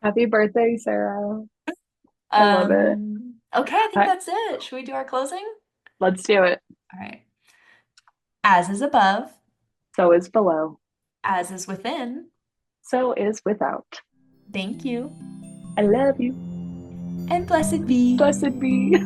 Happy birthday, Sarah. I love it. Okay, I think Hi, that's it. Should we do our closing? let's do it. All right. As is above, So is below. as is within. So is without. Thank you, I love you. and blessed be. Blessed be.